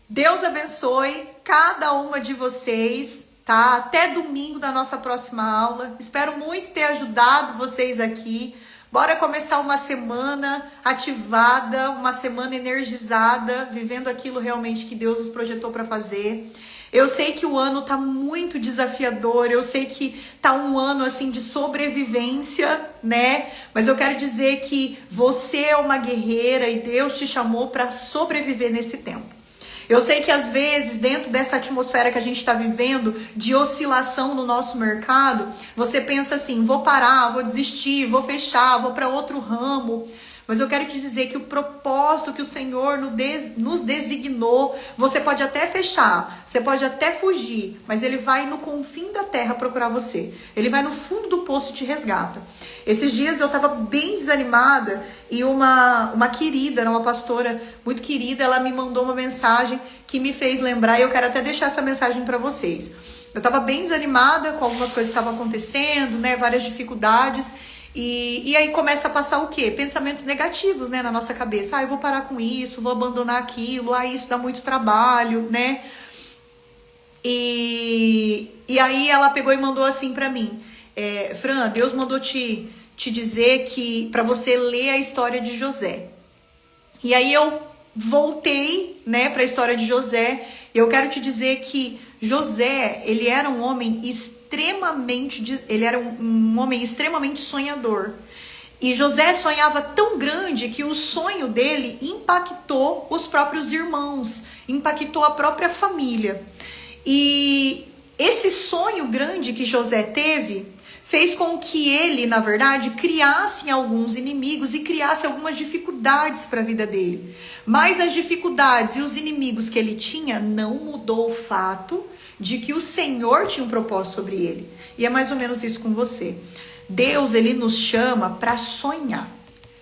Deus abençoe cada uma de vocês, tá? Até domingo da nossa próxima aula. Espero muito ter ajudado vocês aqui. Bora começar uma semana ativada, uma semana energizada, vivendo aquilo realmente que Deus nos projetou para fazer. Eu sei que o ano tá muito desafiador, eu sei que tá um ano assim de sobrevivência, né? Mas eu quero dizer que você é uma guerreira e Deus te chamou para sobreviver nesse tempo. Eu sei que às vezes, dentro dessa atmosfera que a gente está vivendo, de oscilação no nosso mercado, você pensa assim, vou parar, vou desistir, vou fechar, vou para outro ramo. Mas eu quero te dizer que o propósito que o Senhor nos designou, você pode até fechar, você pode até fugir, mas Ele vai no confim da terra procurar você. Ele vai no fundo do poço e te resgata. Esses dias eu estava bem desanimada e uma querida, uma pastora muito querida, ela me mandou uma mensagem que me fez lembrar e eu quero até deixar essa mensagem para vocês. Eu estava bem desanimada com algumas coisas que estavam acontecendo, né, várias dificuldades. E aí começa a passar o quê? Pensamentos negativos, né, na nossa cabeça. Eu vou parar com isso, vou abandonar aquilo, isso dá muito trabalho, né? E aí ela pegou e mandou assim pra mim. Fran, Deus mandou te dizer que para você ler a história de José. E aí eu voltei, né, para a história de José. E eu quero te dizer que José, ele era um homem extremamente sonhador. E José sonhava tão grande que o sonho dele impactou os próprios irmãos, impactou a própria família. E esse sonho grande que José teve fez com que ele, na verdade, criasse alguns inimigos e criasse algumas dificuldades para a vida dele. Mas as dificuldades e os inimigos que ele tinha não mudou o fato de que o Senhor tinha um propósito sobre ele. E é mais ou menos isso com você. Deus, ele nos chama para sonhar.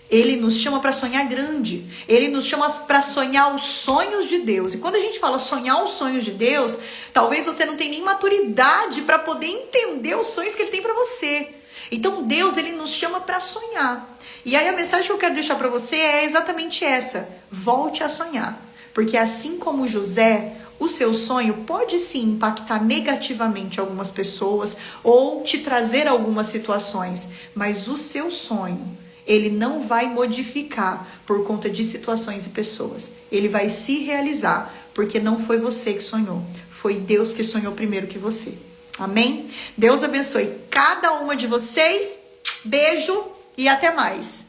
Ele nos chama para sonhar grande. Ele nos chama para sonhar os sonhos de Deus. E quando a gente fala sonhar os sonhos de Deus, talvez você não tenha nem maturidade para poder entender os sonhos que ele tem para você. Então Deus, ele nos chama para sonhar. E aí a mensagem que eu quero deixar para você é exatamente essa. Volte a sonhar. Porque assim como José, o seu sonho pode sim impactar negativamente algumas pessoas ou te trazer algumas situações. Mas o seu sonho, ele não vai modificar por conta de situações e pessoas. Ele vai se realizar, porque não foi você que sonhou. Foi Deus que sonhou primeiro que você. Amém? Deus abençoe cada uma de vocês. Beijo e até mais.